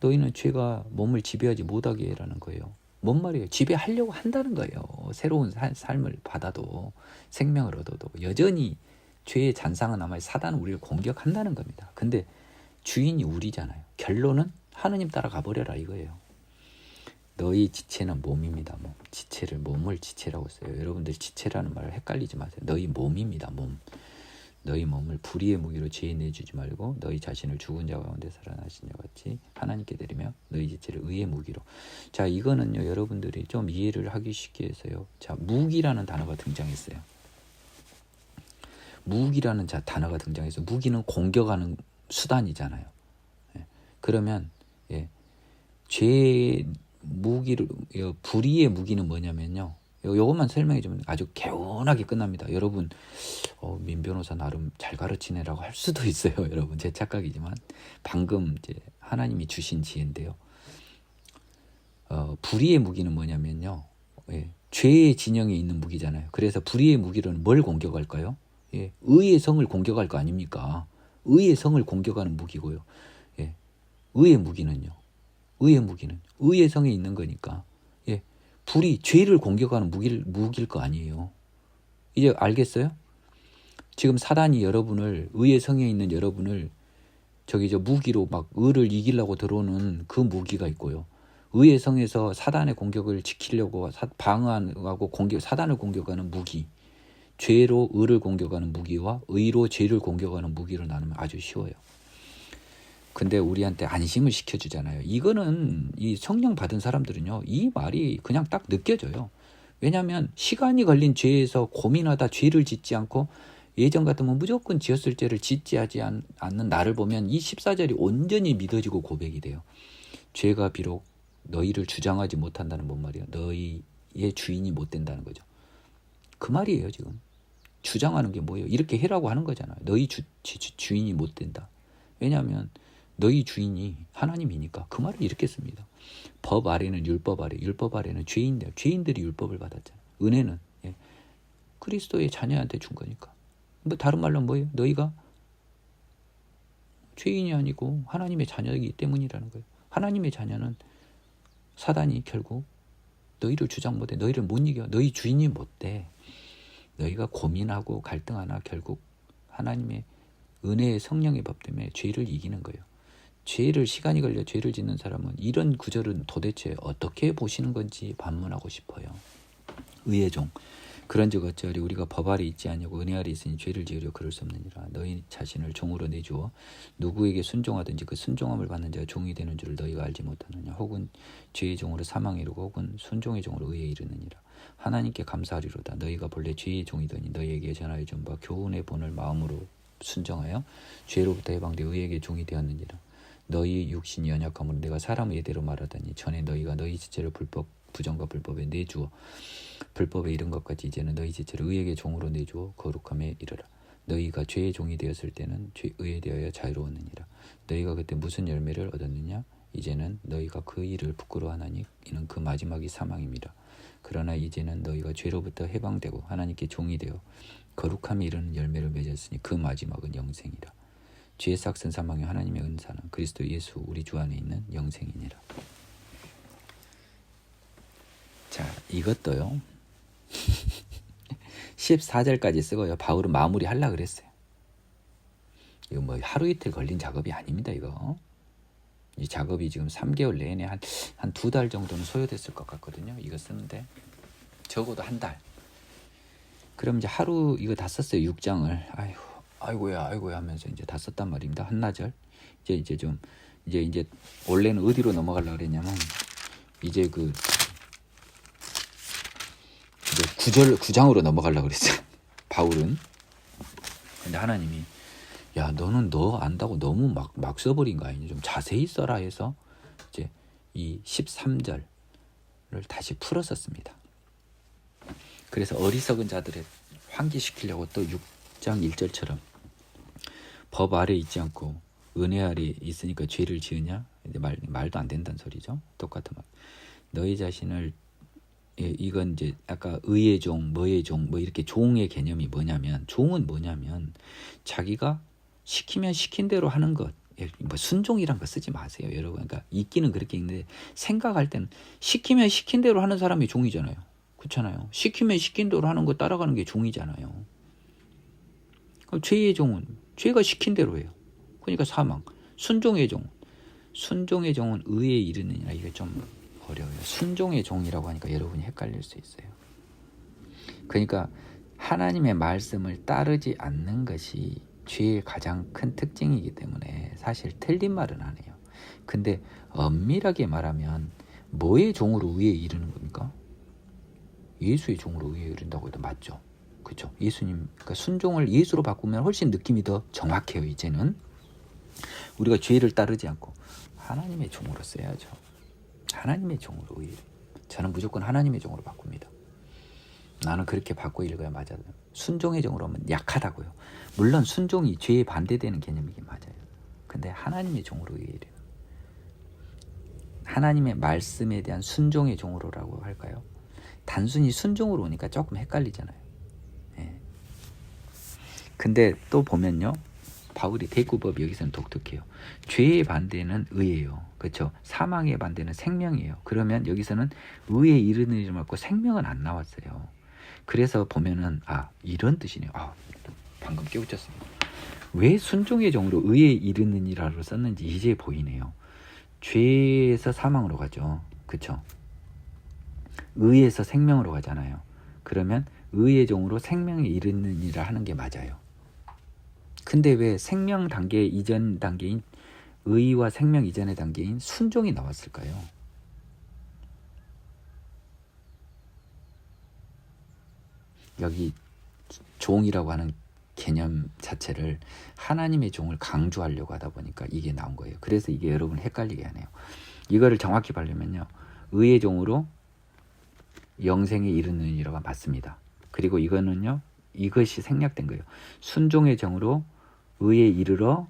너희는 죄가 몸을 지배하지 못하게 해라는 거예요. 뭔 말이에요? 지배하려고 한다는 거예요. 새로운 삶을 받아도, 생명을 얻어도 여전히 죄의 잔상은 남아 사단은 우리를 공격한다는 겁니다. 근데 주인이 우리잖아요. 결론은 하느님 따라 가버려라 이거예요. 너희 지체는 몸입니다. 몸. 지체를 몸을 지체라고 써요. 여러분들 지체라는 말을 헷갈리지 마세요. 너희 몸입니다. 몸. 너희 몸을 불의의 무기로 죄에 내주지 말고 너희 자신을 죽은 자 가운데 살아나신 자 같이 하나님께 드리며 너희 지체를 의의 무기로. 자, 이거는요 여러분들이 좀 이해를 하기 쉽게 해서요. 자, 무기라는 단어가 등장했어요. 무기라는 단어가 등장해서 무기는 공격하는 수단이잖아요. 예. 그러면 죄의 무기를 불의의 무기는 뭐냐면요. 요것만 설명해 주면 아주 개운하게 끝납니다. 여러분 민 변호사 나름 잘 가르치네라고 할 수도 있어요. 여러분 제 착각이지만 방금 이제 하나님이 주신 지혜인데요. 불의의 무기는 뭐냐면요. 죄의 진영에 있는 무기잖아요. 그래서 불의의 무기로는 뭘 공격할까요? 의의 성을 공격할 거 아닙니까? 의의 성을 공격하는 무기고요. 의의 무기는요. 의의 성에 있는 거니까. 불이 죄를 공격하는 무기일 거 아니에요. 이제 알겠어요? 지금 사단이 여러분을 의의 성에 있는 여러분을 무기로 막 의를 이기려고 들어오는 그 무기가 있고요. 의의 성에서 사단의 공격을 지키려고 방어하고 사단을 공격하는 무기, 죄로 의를 공격하는 무기와 의로 죄를 공격하는 무기로 나누면 아주 쉬워요. 근데 우리한테 안심을 시켜주잖아요. 이거는 이 성령 받은 사람들은요, 이 말이 그냥 딱 느껴져요. 왜냐하면 시간이 걸린 죄에서 고민하다 죄를 짓지 않고 예전 같으면 무조건 지었을 죄를 짓지 하지 않는 나를 보면 이 14절이 온전히 믿어지고 고백이 돼요. 죄가 비록 너희를 주장하지 못한다는 뭔 말이에요? 너희의 주인이 못 된다는 거죠. 그 말이에요. 지금 주장하는 게 뭐예요? 이렇게 해라고 하는 거잖아요. 너희 주인이 못 된다. 왜냐하면 너희 주인이 하나님이니까 그 말을 이렇게 씁니다. 법 아래는 율법 아래는 죄인들이 율법을 받았잖아요. 은혜는 그리스도의 자녀한테 준 거니까. 뭐 다른 말로 뭐예요? 너희가 죄인이 아니고 하나님의 자녀이기 때문이라는 거예요. 하나님의 자녀는 사단이 결국 너희를 주장 못해. 너희를 못 이겨. 너희 주인이 못돼. 너희가 고민하고 갈등하나 결국 하나님의 은혜의 성령의 법 때문에 죄를 이기는 거예요. 시간이 걸려 죄를 짓는 사람은 이런 구절은 도대체 어떻게 보시는 건지 반문하고 싶어요. 의의 종. 그런즉 어찌하리 우리가 법 아래 있지 아니하고 은혜 아래 있으니 죄를 지으려 그럴 수 없느니라. 너희 자신을 종으로 내주어 누구에게 순종하든지 그 순종함을 받는 자가 종이 되는 줄을 너희가 알지 못하느냐. 혹은 죄의 종으로 사망에 이르고 혹은 순종의 종으로 의에 이르느니라. 하나님께 감사하리로다. 너희가 본래 죄의 종이더니 너희에게 전하여 준 바 교훈의 본을 마음으로 순종하여 죄로부터 해방되어 의에게 종이 되었느니라. 너희 육신이 연약함으로 내가 사람의 예대로 말하다니 전에 너희가 너희 지체를 부정과 불법에 내주어 불법에 이른 것까지 이제는 너희 지체를 의에게 종으로 내주어 거룩함에 이르라. 너희가 죄의 종이 되었을 때는 의에 대하여 자유로웠느니라. 너희가 그때 무슨 열매를 얻었느냐? 이제는 너희가 그 일을 부끄러워하나니 이는 그 마지막이 사망입니다. 그러나 이제는 너희가 죄로부터 해방되고 하나님께 종이 되어 거룩함에 이르는 열매를 맺었으니 그 마지막은 영생이라. 죄의 삭슨 사망의 하나님의 은사는 그리스도 예수 우리 주 안에 있는 영생이니라. 자, 이것도요 14절까지 쓰고요. 바울은 마무리 하려고 그랬어요. 이거 뭐 하루 이틀 걸린 작업이 아닙니다. 이 작업이 지금 3개월 내내 한 2달 정도는 소요됐을 것 같거든요. 이거 쓰는데 적어도 한 달. 그럼 이제 하루 이거 다 썼어요. 6장을. 아이고야 하면서 이제 다 썼단 말입니다. 한나절. 이제 원래는 어디로 넘어가려고 그랬냐면 이제 이제 9장으로 넘어가려고 그랬어요. 바울은. 근데 하나님이 야, 너는 너 안다고 너무 막 써버린 거 아니냐. 좀 자세히 써라 해서 이제 이 13절을 다시 풀었었습니다. 그래서 어리석은 자들을 환기시키려고 또 6장 1절처럼 법 아래 있지 않고 은혜 아래 있으니까 죄를 지으냐? 말도 안 된다는 소리죠. 똑같은 말. 너희 자신을 이건 이제 아까 의의 종, 뭐의 종, 뭐 이렇게 종의 개념이 뭐냐면 종은 뭐냐면 자기가 시키면 시킨 대로 하는 것. 뭐 순종이란 거 쓰지 마세요, 여러분. 그러니까 있기는 그렇게 있는데 생각할 때는 시키면 시킨 대로 하는 사람이 종이잖아요. 그렇잖아요. 시키면 시킨 대로 하는 거 따라가는 게 종이잖아요. 그럼 죄의 종은 죄가 시킨 대로 해요. 그러니까 사망. 순종의 종은 의에 이르느니라. 이게 좀 어려워요. 순종의 종이라고 하니까 여러분이 헷갈릴 수 있어요. 그러니까 하나님의 말씀을 따르지 않는 것이 죄의 가장 큰 특징이기 때문에 사실 틀린 말은 아니에요. 근데 엄밀하게 말하면 뭐의 종으로 의에 이르는 겁니까? 예수의 종으로 의에 이른다고 해도 맞죠. 그렇죠? 예수님, 그러니까 순종을 예수로 바꾸면 훨씬 느낌이 더 정확해요. 이제는 우리가 죄를 따르지 않고 하나님의 종으로 써야죠. 하나님의 종으로 의에. 저는 무조건 하나님의 종으로 바꿉니다. 나는 그렇게 바꿔 읽어야 맞아요. 순종의 종으로 하면 약하다고요. 물론 순종이 죄에 반대되는 개념이긴 맞아요. 근데 하나님의 종으로 의에 이래요. 하나님의 말씀에 대한 순종의 종으로라고 할까요? 단순히 순종으로 오니까 조금 헷갈리잖아요. 예. 근데 또 보면요, 바울이 대구법 여기서는 독특해요. 죄의 반대는 의예요. 그렇죠? 사망의 반대는 생명이에요. 그러면 여기서는 의에 이르느니를 말고 생명은 안 나왔어요. 그래서 보면은 이런 뜻이네요. 방금 깨우쳤습니다. 왜 순종의 종으로 의에 이르느니라로 썼는지 이제 보이네요. 죄에서 사망으로 가죠. 그렇죠? 의에서 생명으로 가잖아요. 그러면 의의 종으로 생명에 이르느니라 하는 게 맞아요. 근데 왜 생명 단계 이전 단계인 의와 생명 이전의 단계인 순종이 나왔을까요? 여기 종이라고 하는 개념 자체를 하나님의 종을 강조하려고 하다 보니까 이게 나온 거예요. 그래서 이게 여러분 헷갈리게 하네요. 이거를 정확히 보려면요, 의의 종으로 영생에 이르느니라가 맞습니다. 그리고 이거는요, 이것이 생략된 거예요. 순종의 종으로 의에 이르러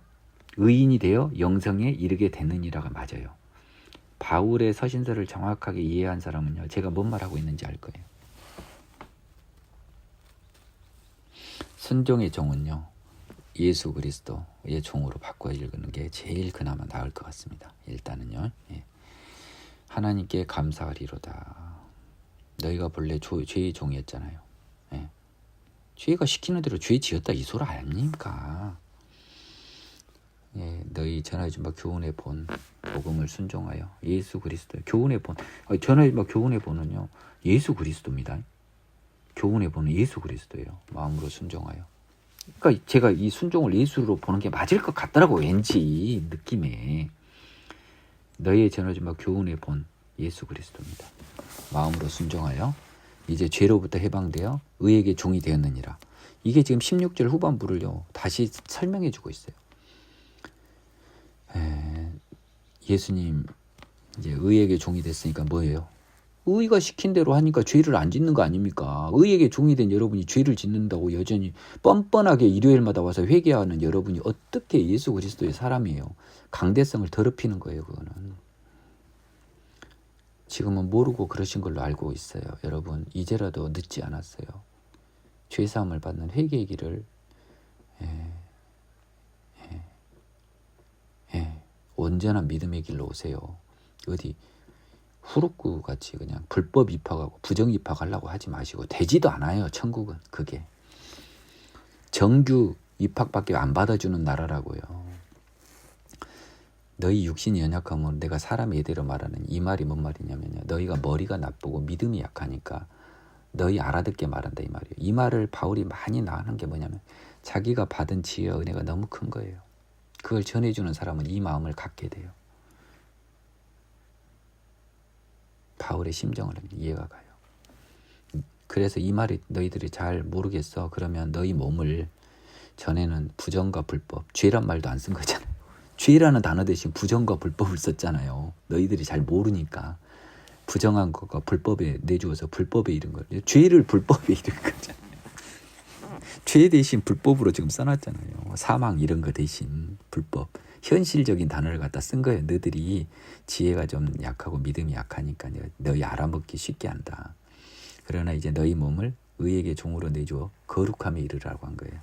의인이 되어 영생에 이르게 되느니라가 맞아요. 바울의 서신서를 정확하게 이해한 사람은요, 제가 뭔 말하고 있는지 알 거예요. 순종의 종은요, 예수 그리스도의 종으로 바꿔 읽는 게 제일 그나마 나을 것 같습니다. 일단은요, 하나님께 감사하리로다. 너희가 본래 죄의 종이었잖아요. 죄가 시키는 대로 죄 지었다 이 소리 아닙니까? 너희 전하여준 바 교훈의 본 복음을 순종하여 예수 그리스도. 교훈의 본, 전하여준 바 교훈의 본은요, 예수 그리스도입니다. 교훈의 본은 예수 그리스도예요. 마음으로 순종하여. 그러니까 제가 이 순종을 예수로 보는 게 맞을 것 같더라고, 왠지 느낌에. 너희의 전하여준 바 교훈의 본 예수 그리스도입니다. 마음으로 순종하여 이제 죄로부터 해방되어 의에게 종이 되었느니라. 이게 지금 16절 후반부를요, 다시 설명해 주고 있어요. 예수님 이제 의에게 종이 됐으니까 뭐예요? 의가 시킨 대로 하니까 죄를 안 짓는 거 아닙니까? 의에게 종이 된 여러분이 죄를 짓는다고 여전히 뻔뻔하게 일요일마다 와서 회개하는 여러분이 어떻게 예수 그리스도의 사람이에요? 강대성을 더럽히는 거예요. 그거는. 지금은 모르고 그러신 걸로 알고 있어요. 여러분, 이제라도 늦지 않았어요. 죄사함을 받는 회개의 길을 온전한 믿음의 길로 오세요. 어디 후루꾸 같이 그냥 불법 입학하고 부정 입학하려고 하지 마시고. 되지도 않아요. 천국은. 그게 정규 입학밖에 안 받아주는 나라라고요. 너희 육신이 연약하면 내가 사람 예대로 말하는 이 말이 뭔 말이냐면요, 너희가 머리가 나쁘고 믿음이 약하니까 너희 알아듣게 말한다 이 말이에요. 이 말을 바울이 많이 나가는 게 뭐냐면 자기가 받은 지혜와 은혜가 너무 큰 거예요. 그걸 전해주는 사람은 이 마음을 갖게 돼요. 바울의 심정을 이해가 가요. 그래서 이 말이 너희들이 잘 모르겠어. 그러면 너희 몸을, 전에는 부정과 불법, 죄란 말도 안 쓴 거잖아요. 죄라는 단어 대신 부정과 불법을 썼잖아요. 너희들이 잘 모르니까 부정한 것과 불법에 내주어서 불법에 이른 거예요. 죄를 불법에 이른 거잖아요. 죄 대신 불법으로 지금 써놨잖아요. 사망 이런 거 대신 불법. 현실적인 단어를 갖다 쓴 거예요. 너희들이 지혜가 좀 약하고 믿음이 약하니까 너희 알아먹기 쉽게 한다. 그러나 이제 너희 몸을 의에게 종으로 내주어 거룩함에 이르라고 한 거예요.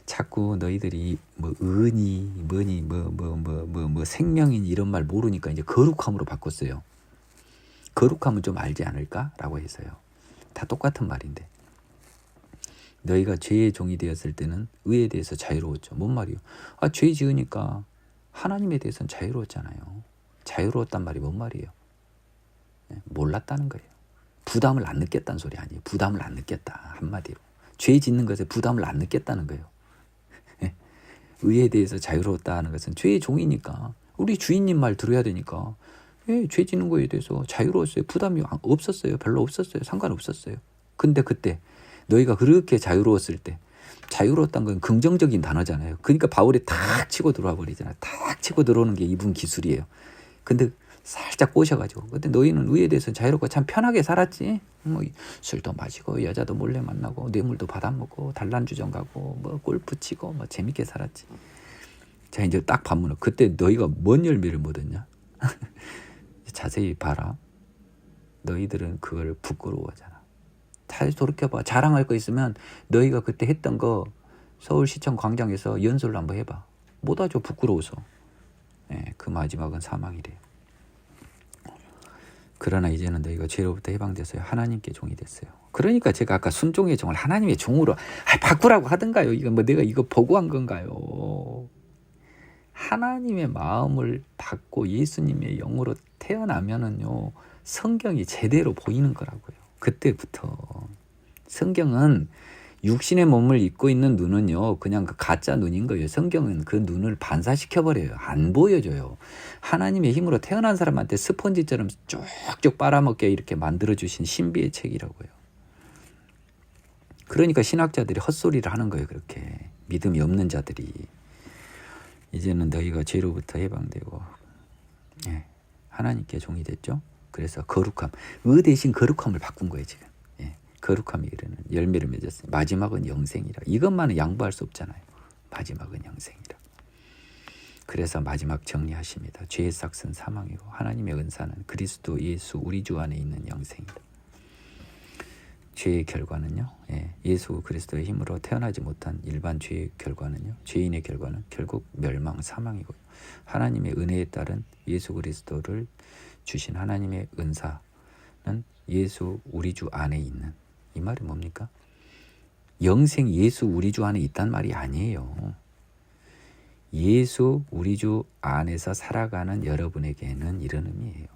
자꾸 너희들이 뭐 은이 뭐니 뭐 생명이니 이런 말 모르니까 이제 거룩함으로 바꿨어요. 거룩함은 좀 알지 않을까라고 해서요. 다 똑같은 말인데. 너희가 죄의 종이 되었을 때는 의에 대해서 자유로웠죠. 뭔 말이요? 죄 지으니까 하나님에 대해서는 자유로웠잖아요. 자유로웠단 말이 뭔 말이에요? 몰랐다는 거예요. 부담을 안 느꼈다는 소리 아니에요. 부담을 안 느꼈다. 한마디로. 죄 짓는 것에 부담을 안 느꼈다는 거예요. 의에 대해서 자유로웠다는 것은 죄의 종이니까 우리 주인님 말 들어야 되니까 죄 짓는 거에 대해서 자유로웠어요. 부담이 없었어요. 별로 없었어요. 상관없었어요. 근데 그때 너희가 그렇게 자유로웠을 때, 자유로웠다는 건 긍정적인 단어잖아요. 그러니까 바울이 탁 치고 들어와 버리잖아요. 탁 치고 들어오는 게 이분 기술이에요. 근데 살짝 꼬셔가지고, 근데 너희는 의에 대해서 자유롭고 참 편하게 살았지. 뭐 술도 마시고 여자도 몰래 만나고 뇌물도 받아먹고 단란주점 가고 뭐 골프 치고 뭐 재밌게 살았지. 자, 이제 딱 반문을, 그때 너희가 뭔 열매를 못 얻냐? 자세히 봐라. 너희들은 그걸 부끄러워하잖아. 다시 돌이켜봐. 자랑할 거 있으면 너희가 그때 했던 거 서울시청 광장에서 연설을 한번 해봐. 못하죠. 부끄러워서. 그 마지막은 사망이래요. 그러나 이제는 너희가 죄로부터 해방돼서요 하나님께 종이 됐어요. 그러니까 제가 아까 순종의 종을 하나님의 종으로 바꾸라고 하던가요? 이거 뭐 내가 이거 보고 한 건가요? 하나님의 마음을 받고 예수님의 영으로 태어나면은요 성경이 제대로 보이는 거라고요. 그때부터. 성경은 육신의 몸을 입고 있는 눈은요 그냥 그 가짜 눈인 거예요. 성경은 그 눈을 반사시켜버려요. 안 보여줘요. 하나님의 힘으로 태어난 사람한테 스펀지처럼 쭉쭉 빨아먹게 이렇게 만들어주신 신비의 책이라고요. 그러니까 신학자들이 헛소리를 하는 거예요. 그렇게 믿음이 없는 자들이. 이제는 너희가 죄로부터 해방되고 하나님께 종이 됐죠. 그래서 거룩함, 의 대신 거룩함을 바꾼 거예요. 지금 거룩함이 이르는 열매를 맺었어요. 마지막은 영생이라. 이것만은 양보할 수 없잖아요. 마지막은 영생이라. 그래서 마지막 정리하십니다. 죄의 삭은 사망이고 하나님의 은사는 그리스도 예수 우리 주 안에 있는 영생이다. 죄의 결과는요, 예수 그리스도의 힘으로 태어나지 못한 일반 죄의 결과는요, 죄인의 결과는 결국 멸망, 사망이고요. 하나님의 은혜에 따른 예수 그리스도를 주신 하나님의 은사는 예수 우리 주 안에 있는, 이 말이 뭡니까? 영생 예수 우리 주 안에 있단 말이 아니에요. 예수 우리 주 안에서 살아가는 여러분에게는 이런 의미예요.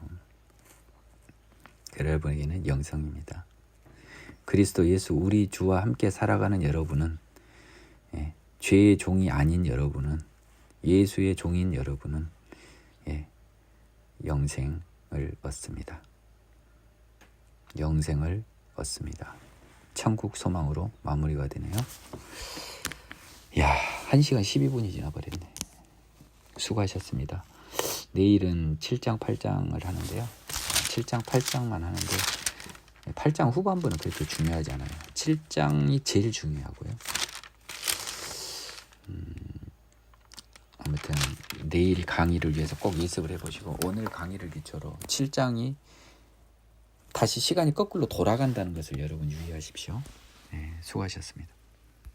여러분에게는 영생입니다. 그리스도 예수 우리 주와 함께 살아가는 여러분은, 죄의 종이 아닌 여러분은, 예수의 종인 여러분은 영생을 얻습니다. 영생을 얻습니다. 천국 소망으로 마무리가 되네요. 야, 1시간 12분이 지나버렸네. 수고하셨습니다. 내일은 7장 8장을 하는데요. 7장 8장만 하는데 8장 후반부는 그렇게 중요하지 않아요. 7장이 제일 중요하고요. 아무튼 내일 강의를 위해서 꼭 예습을 해보시고, 오늘 강의를 기초로 7장이 다시 시간이 거꾸로 돌아간다는 것을 여러분 유의하십시오. 수고하셨습니다.